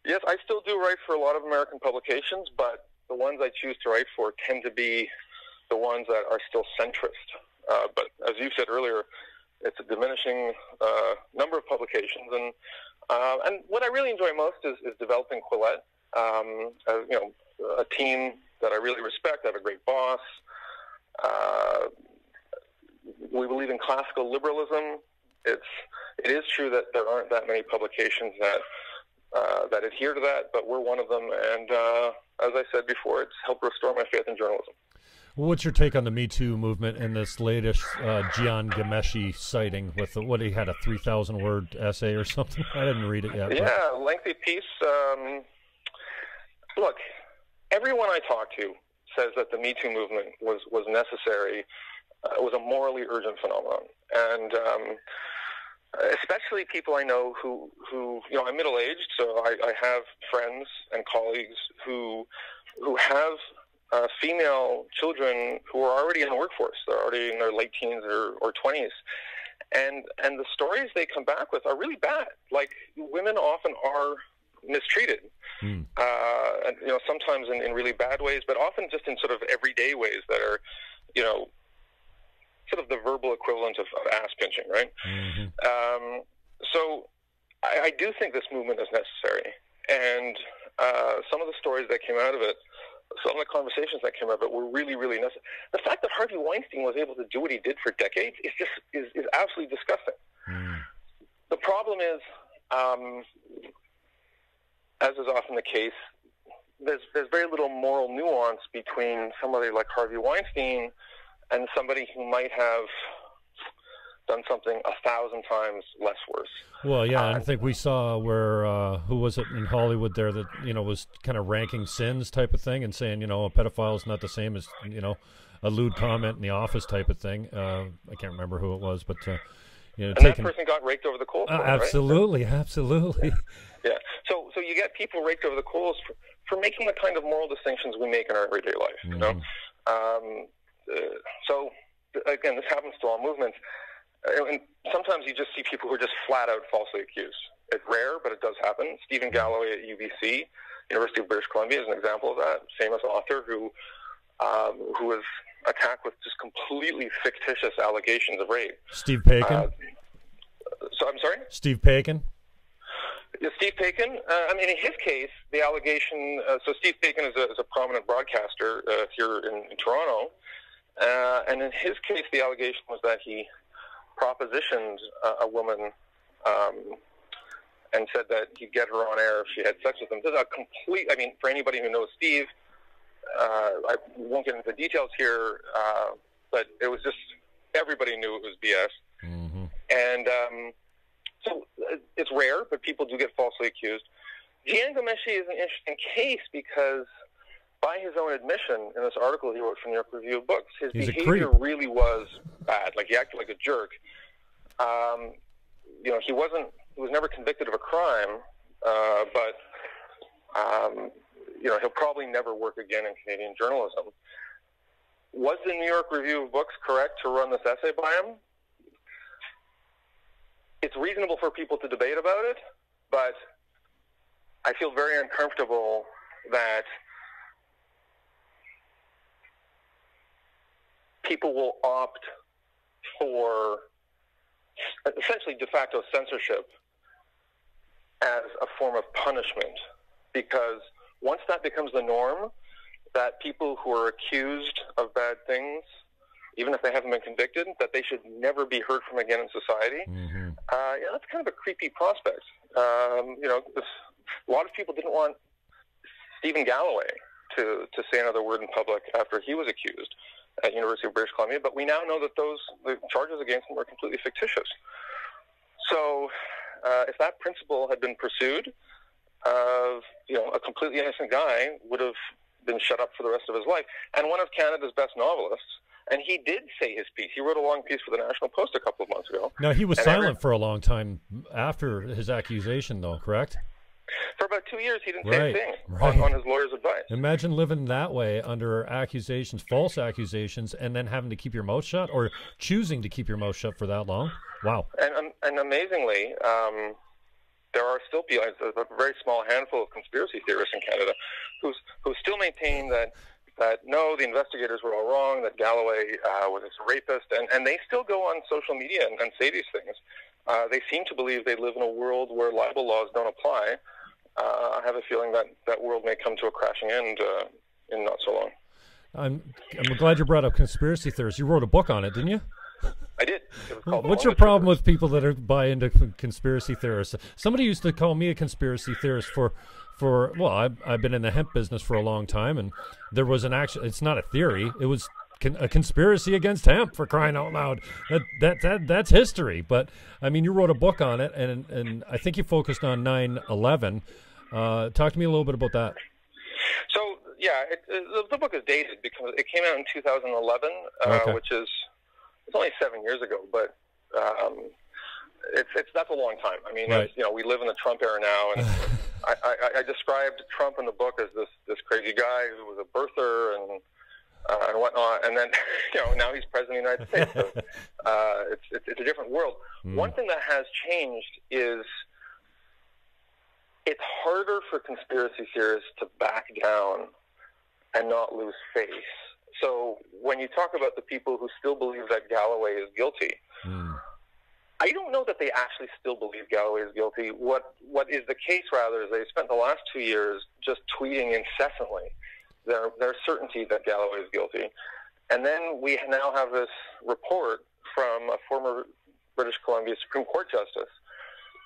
yes, I still do write for a lot of American publications, but the ones I choose to write for tend to be the ones that are still centrist. But as you said earlier, it's a diminishing number of publications, and what I really enjoy most is developing Quillette. A team that I really respect. I have a great boss. We believe in classical liberalism. It is true that there aren't that many publications that adhere to that, but we're one of them. And as I said before, it's helped restore my faith in journalism.
What's your take on the Me Too movement and this latest Ghomeshi sighting with what he had, a 3,000-word essay or something? I didn't read it yet.
Yeah, lengthy piece. Look, everyone I talk to says that the Me Too movement was necessary. It was a morally urgent phenomenon, and especially people I know who I'm middle-aged, so I have friends and colleagues who have female children who are already in the workforce. They're already in their late teens or 20s. And the stories they come back with are really bad. Like, women often are mistreated. And, sometimes in really bad ways, but often just in sort of everyday ways that are, sort of the verbal equivalent of ass pinching, right? Mm-hmm. So I do think this movement is necessary. And some of the stories that came out of it, some of the conversations that came out of it were really, really necessary. The fact that Harvey Weinstein was able to do what he did for decades is absolutely disgusting. Mm. The problem is, as is often the case, there's very little moral nuance between somebody like Harvey Weinstein and somebody who might have done something 1,000 times less worse.
Well, yeah, I think we saw where, who was it in Hollywood there that, was kind of ranking sins type of thing and saying, a pedophile is not the same as, a lewd comment in the office type of thing. I can't remember who it was, but,
and that person got raked over the coals for it,
absolutely,
right?
Absolutely.
Yeah. So you get people raked over the coals for making the kind of moral distinctions we make in our everyday life, So, again, this happens to all movements. And sometimes you just see people who are just flat out falsely accused. It's rare, but it does happen. Stephen Galloway at UBC, University of British Columbia, is an example of that. Famous author who was attacked with just completely fictitious allegations of rape.
Steve Paikin?
So I'm sorry?
Steve Paikin?
Yeah, Steve Paikin. In his case, the allegation. So Steve Paikin is a prominent broadcaster here in Toronto, and in his case, the allegation was that he propositioned a woman and said that he'd get her on air if she had sex with him. This is a complete. For anybody who knows Steve, I won't get into the details here, but it was just everybody knew it was BS, and. So it's rare, but people do get falsely accused. Ghomeshi is an interesting case because, by his own admission in this article he wrote for New York Review of Books, his behavior really was bad. Like, he acted like a jerk. He was never convicted of a crime, but he'll probably never work again in Canadian journalism. Was the New York Review of Books correct to run this essay by him? It's reasonable for people to debate about it, but I feel very uncomfortable that people will opt for essentially de facto censorship as a form of punishment, because once that becomes the norm, that people who are accused of bad things, even if they haven't been convicted, that they should never be heard from again in society. That's kind of a creepy prospect. A lot of people didn't want Stephen Galloway to say another word in public after he was accused at University of British Columbia, but we now know that the charges against him were completely fictitious. So if that principle had been pursued, a completely innocent guy would have been shut up for the rest of his life. And one of Canada's best novelists, and he did say his piece. He wrote a long piece for the National Post a couple of months ago.
Now, he was silent for a long time after his accusation, though, correct?
For about 2 years, he didn't say a thing on his lawyer's advice.
Imagine living that way under accusations, false accusations, and then having to keep your mouth shut, or choosing to keep your mouth shut for that long. Wow.
And amazingly, there are still people, a very small handful of conspiracy theorists in Canada who still maintain that no, the investigators were all wrong, that Galloway was a rapist, and they still go on social media and say these things. They seem to believe they live in a world where libel laws don't apply. I have a feeling that world may come to a crashing end in not so long. I'm
glad you brought up conspiracy theories. You wrote a book on it, didn't you?
I did.
What's your problem with people that buy into conspiracy theorists? Somebody used to call me a conspiracy theorist I've been in the hemp business for a long time, and there was it's not a theory, it was a conspiracy against hemp, for crying out loud. That's history. But you wrote a book on it, and I think you focused on 9/11. Talk to me a little bit about that.
So the book is dated because it came out in 2011, which is it's only 7 years ago, but that's a long time.
Right.
We live in the Trump era now, and I described Trump in the book as this crazy guy who was a birther and whatnot, and then now he's president of the United States. So, it's a different world. One thing that has changed is it's harder for conspiracy theorists to back down and not lose face. So when you talk about the people who still believe that Galloway is guilty, I don't know that they actually still believe Galloway is guilty. What is the case, rather, is they spent the last 2 years just tweeting incessantly their certainty that Galloway is guilty. And then we now have this report from a former British Columbia Supreme Court justice.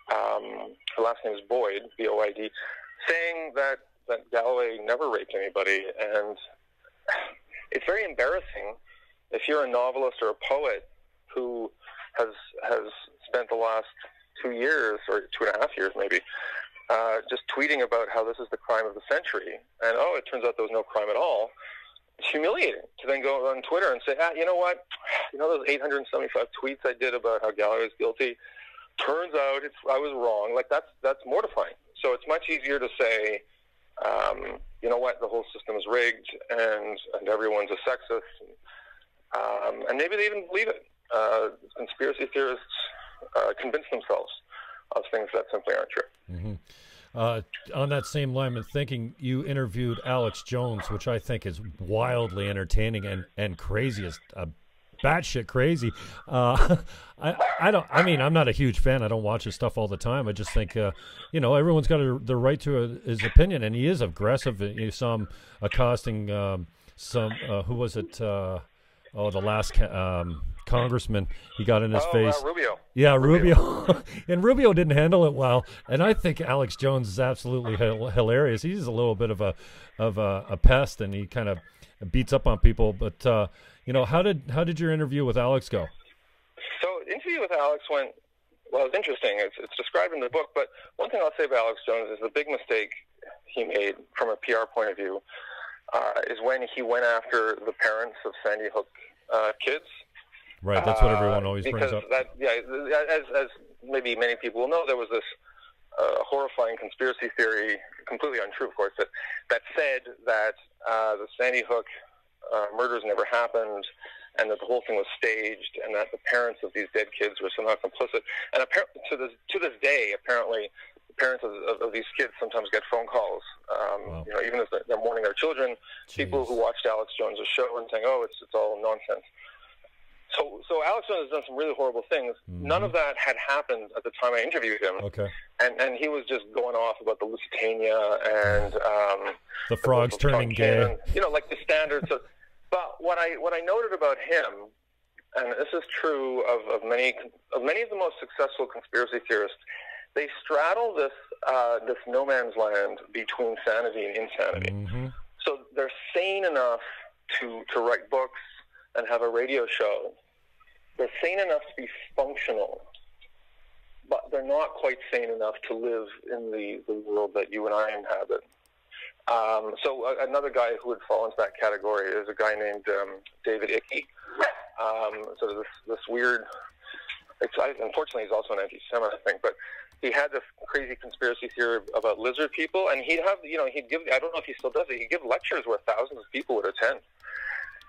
Her last name is Boyd, B-O-I-D, saying that Galloway never raped anybody, and it's very embarrassing if you're a novelist or a poet who has spent the last 2 years, or 2.5 years maybe, just tweeting about how this is the crime of the century, and it turns out there was no crime at all. It's humiliating to then go on Twitter and say, you know what, those 875 tweets I did about how Galloway is guilty, turns out I was wrong. Like, that's mortifying. So it's much easier to say, you know what, the whole system is rigged, and everyone's a sexist, and maybe they even believe it. Conspiracy theorists convince themselves of things that simply aren't true.
Mm-hmm. On that same line of thinking, you interviewed Alex Jones, which I think is wildly entertaining and crazy, as batshit crazy. I'm not a huge fan. I don't watch his stuff all the time. I just think, everyone's got the right to his opinion, and he is aggressive. You saw him accosting who was it? The last congressman. He got in his face.
Rubio.
Yeah, Rubio. And Rubio didn't handle it well. And I think Alex Jones is absolutely hilarious. He's a little bit of a pest, and he kind of beats up on people. But how did your interview with Alex go?
So, interview with Alex went, well, it's interesting. It's described in the book. But one thing I'll say about Alex Jones is the big mistake he made from a PR point of view is when he went after the parents of Sandy Hook kids.
Right, that's what everyone always brings up.
As maybe many people will know, there was this horrifying conspiracy theory, completely untrue, of course, that said that the Sandy Hook murders never happened, and that the whole thing was staged, and that the parents of these dead kids were somehow complicit. And to this day, apparently, the parents of these kids sometimes get phone calls,
wow.
Even as they're mourning their children, people who watched Alex Jones' show and saying, it's all nonsense. So Alex Jones has done some really horrible things. Mm-hmm. None of that had happened at the time I interviewed him.
Okay.
And he was just going off about the Lusitania and
the frogs turning gay.
And, like the standards. But what I noted about him, and this is true of many of the most successful conspiracy theorists, they straddle this no man's land between sanity and insanity.
Mm-hmm.
So they're sane enough to write books and have a radio show. They're sane enough to be functional, but they're not quite sane enough to live in the world that you and I inhabit. So another guy who would fall into that category is a guy named David Icke. Sort of this weird. Unfortunately, he's also an anti-Semite, I think, but he had this crazy conspiracy theory about lizard people, and he'd give. I don't know if he still does it. He'd give lectures where thousands of people would attend.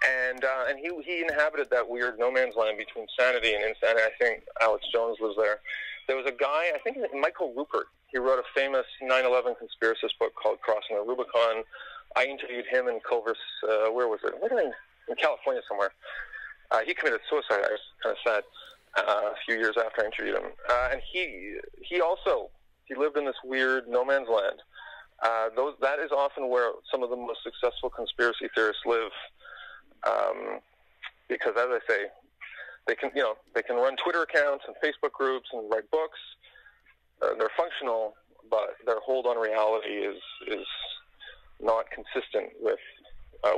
And he inhabited that weird no man's land between sanity and insanity. I think Alex Jones lives there. There was a guy, I think Michael Rupert. He wrote a famous 9/11 conspiracist book called Crossing the Rubicon. I interviewed him in Culver's, where was it? In California somewhere. He committed suicide. I was kind of sad a few years after I interviewed him. And he lived in this weird no man's land. That is often where some of the most successful conspiracy theorists live. Because, as I say, they can run Twitter accounts and Facebook groups and write books. They're functional, but their hold on reality is not consistent with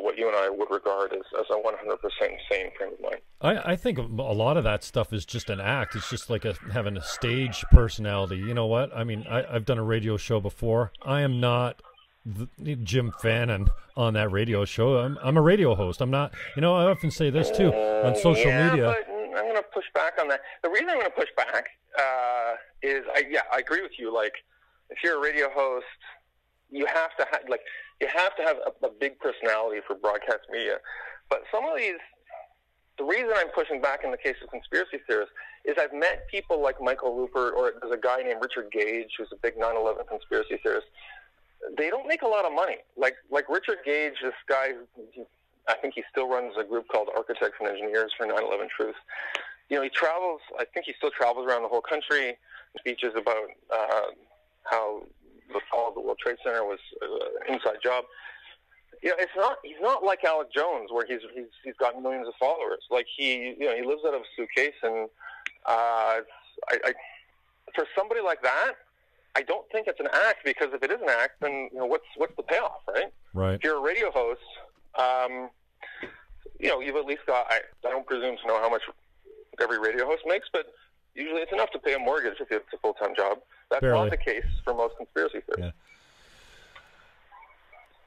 what you and I would regard as a 100% sane frame of mind.
I think a lot of that stuff is just an act. It's just like having a stage personality. You know what? I mean, I've done a radio show before. I am not Jim Fannon on that radio show. I'm a radio host. I'm not, I often say this too on social media.
But I'm going to push back on that. The reason I'm going to push back is, I agree with you. Like, if you're a radio host, you have to have a big personality for broadcast media. But some of these, the reason I'm pushing back in the case of conspiracy theorists is I've met people like Michael Rupert, or there's a guy named Richard Gage who's a big 9/11 conspiracy theorist. They don't make a lot of money. Like Richard Gage, this guy, I think he still runs a group called Architects and Engineers for 9/11 Truth. He travels, I think he still travels around the whole country, speeches about how the fall of the World Trade Center was an inside job. He's not like Alex Jones, where he's got millions of followers. Like he lives out of a suitcase, and for somebody like that, I don't think it's an act, because if it is an act, then what's the payoff, right?
Right.
If you're a radio host, you've at least got. I don't presume to know how much every radio host makes, but usually it's enough to pay a mortgage if it's a full-time job. That's
Barely.
not the case for most conspiracy theories.
Yeah.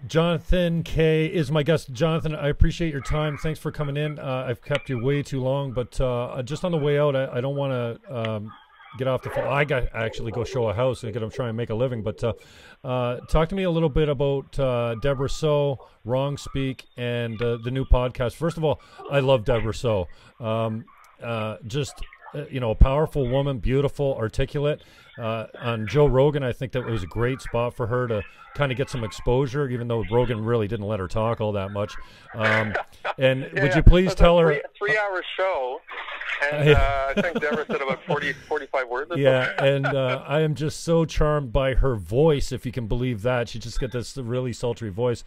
Jonathan K. is my guest. Jonathan, I appreciate your time. Thanks for coming in. I've kept you way too long, but just on the way out, I don't want to get off the phone. I actually go show a house and I'm trying to make a living. But talk to me a little bit about Deborah So, Wrongspeak, and the new podcast. First of all, I love Deborah So. A powerful woman, beautiful, articulate. On Joe Rogan, I think that was a great spot for her to kind of get some exposure, even though Rogan really didn't let her talk all that much. Would you please tell her?
3-hour show, and I think Deborah said about 45 words.
And I am just so charmed by her voice, if you can believe that. She just got this really sultry voice.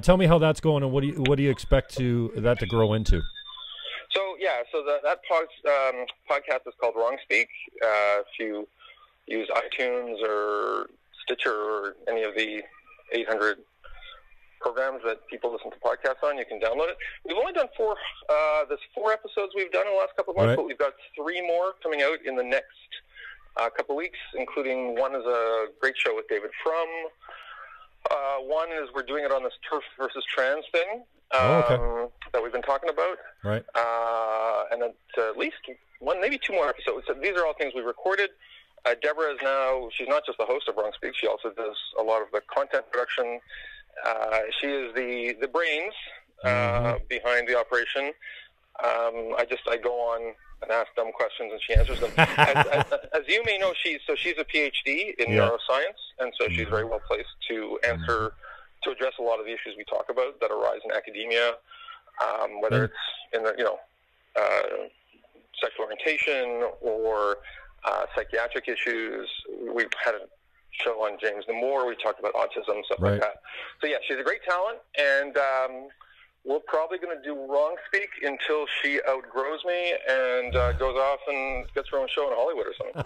Tell me how that's going, and what do you expect that to grow into?
So that podcast is called Wrongspeak. If you use iTunes or Stitcher or any of the 800 programs that people listen to podcasts on, you can download it. We've only done there's 4 episodes we've done in the last couple of months, but we've got 3 more coming out in the next couple of weeks, including one is a great show with David Frum. One is we're doing it on this turf versus trans thing that we've been talking about.
Right.
And at least one, maybe 2 more episodes. So these are all things we recorded. Deborah is now, she's not just the host of Wrongspeak, she also does a lot of the content production. She is the brains behind the operation. I go on and ask dumb questions and she answers them. As you may know, she's a PhD in neuroscience, and so she's very well placed to address a lot of the issues we talk about that arise in academia, whether it's in the sexual orientation or psychiatric issues. We've had a show on James Moore. We talked about autism, stuff like that. So yeah, she's a great talent, and we're probably going to do Wrongspeak until she outgrows me and goes off and gets her own show in Hollywood or something.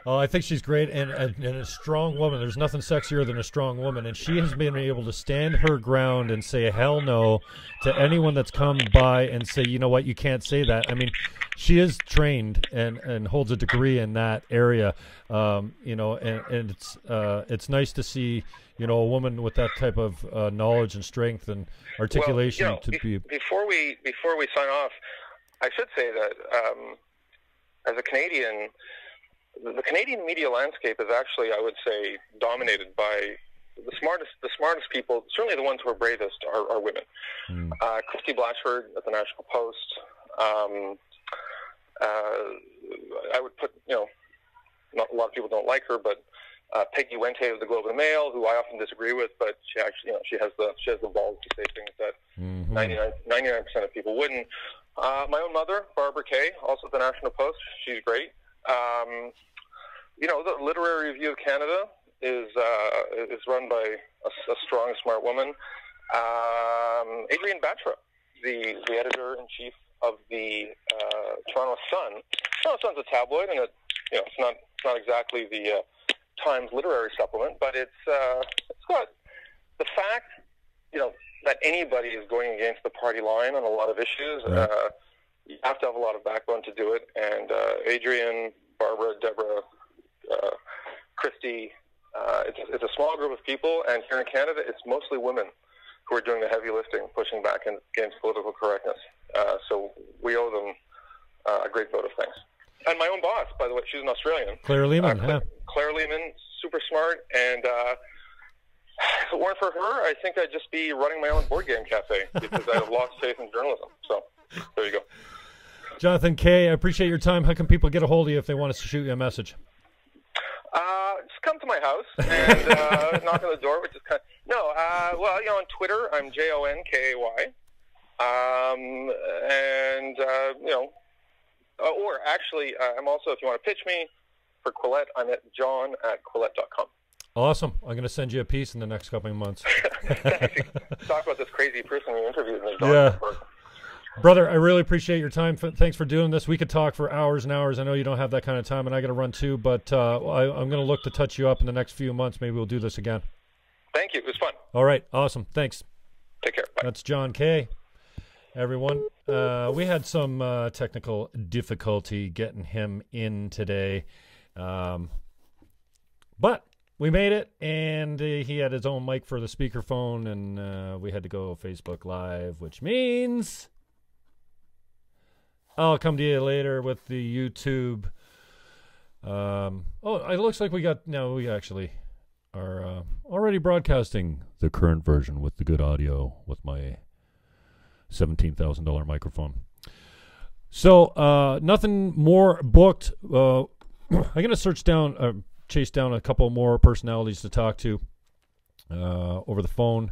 Oh, I think she's great and a strong woman. There's nothing sexier than a strong woman, and she has been able to stand her ground and say hell no to anyone that's come by and say, you know what, you can't say that. I mean, she is trained and holds a degree in that area, and it's nice to see, a woman with that type of knowledge and strength and articulation
Before we sign off, I should say that as a Canadian, the Canadian media landscape is actually, I would say, dominated by the smartest people. Certainly, the ones who are bravest are women. Christy Blatchford at the National Post. I would put, not a lot of people don't like her, but Peggy Wente of the Globe and Mail, who I often disagree with, but she actually, she has the balls to say things that 99% of people wouldn't. My own mother, Barbara Kay, also at the National Post. She's great. The Literary Review of Canada is run by a strong, smart woman. Adrienne Batra, the editor-in-chief of the Toronto Sun. Toronto Sun's a tabloid, and it's not exactly the Times literary supplement, but it's got the fact, that anybody is going against the party line on a lot of issues.
Right.
You have to have a lot of backbone to do it, and Adrienne, Barbara, Deborah, Christy, it's a small group of people, and here in Canada, it's mostly women who are doing the heavy lifting, pushing back against political correctness. So we owe them a great vote of thanks. And my own boss, by the way, she's an Australian.
Claire Lehman,
Claire Lehman, super smart, and if it weren't for her, I think I'd just be running my own board game cafe because I've lost faith in journalism. So there you go.
Jonathan K., I appreciate your time. How can people get a hold of you if they want us to shoot you a message?
Just come to my house and knock on the door, which is on Twitter, I'm JONKAY. Or actually, I'm also, if you want to pitch me for Quillette, I'm at john@quillette.com.
Awesome. I'm going to send you a piece in the next couple of months.
Talk about this crazy person we interviewed in the
Brother, I really appreciate your time. Thanks for doing this. We could talk for hours and hours. I know you don't have that kind of time, and I got to run too, but I'm going to look to touch you up in the next few months. Maybe we'll do this again.
Thank you. It was fun.
All right. Awesome. Thanks.
Take care. Bye.
That's John K. Everyone. We had some technical difficulty getting him in today, but we made it, and he had his own mic for the speakerphone, and we had to go Facebook Live, which means I'll come to you later with the YouTube. It looks like we actually are already broadcasting the current version with the good audio with my $17,000 microphone. So nothing more booked. I'm going to chase down a couple more personalities to talk to over the phone.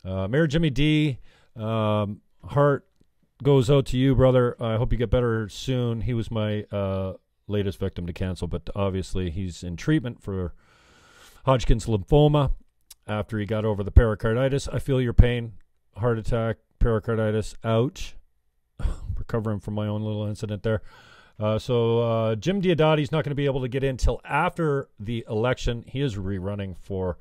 Mayor Jimmy D, heart goes out to you, brother. I hope you get better soon. He was my latest victim to cancel, but obviously he's in treatment for Hodgkin's lymphoma after he got over the pericarditis. I feel your pain. Heart attack, pericarditis, ouch. Recovering from my own little incident there. So Jim Diodati's not going to be able to get in till after the election. He is rerunning for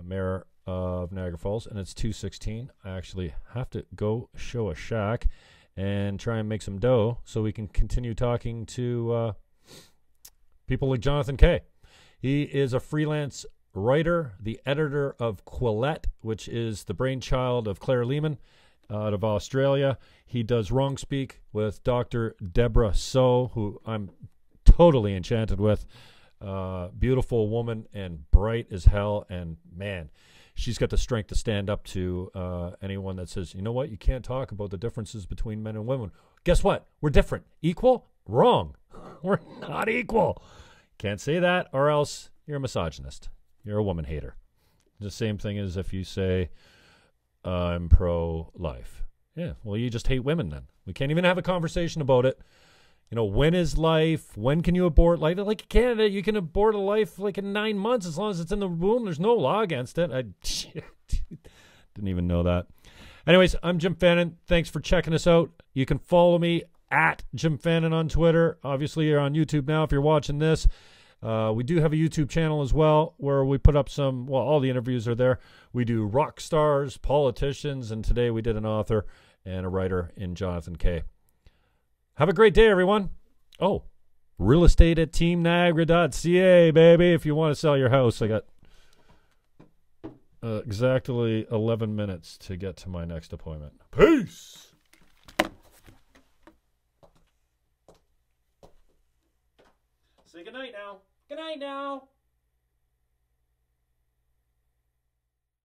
mayor of Niagara Falls, and it's 216. I actually have to go show a shack and try and make some dough so we can continue talking to people like Jonathan Kay. He is a freelance writer, the editor of Quillette, which is the brainchild of Claire Lehman out of Australia. He does Wrongspeak with Dr. Deborah So, who I'm totally enchanted with. Beautiful woman and bright as hell, and man, she's got the strength to stand up to anyone that says, you know what, you can't talk about the differences between men and women. Guess what? We're different. Equal? Wrong. We're not equal. Can't say that, or else you're a misogynist. You're a woman hater. The same thing as if you say, I'm pro-life. Yeah, well, you just hate women then. We can't even have a conversation about it. You know, when is life? When can you abort life? Like Canada, you can abort a life like in 9 months as long as it's in the womb. There's no law against it. I didn't even know that. Anyways, I'm Jim Fannon. Thanks for checking us out. You can follow me at Jim Fannon on Twitter. Obviously, you're on YouTube now if you're watching this. We do have a YouTube channel as well where we put up all the interviews are there. We do rock stars, politicians, and today we did an author and a writer in Jonathan Kay. Have a great day, everyone. Oh, real estate at teamniagara.ca, baby. If you want to sell your house, I got exactly 11 minutes to get to my next appointment. Peace. Say goodnight now. Good night now.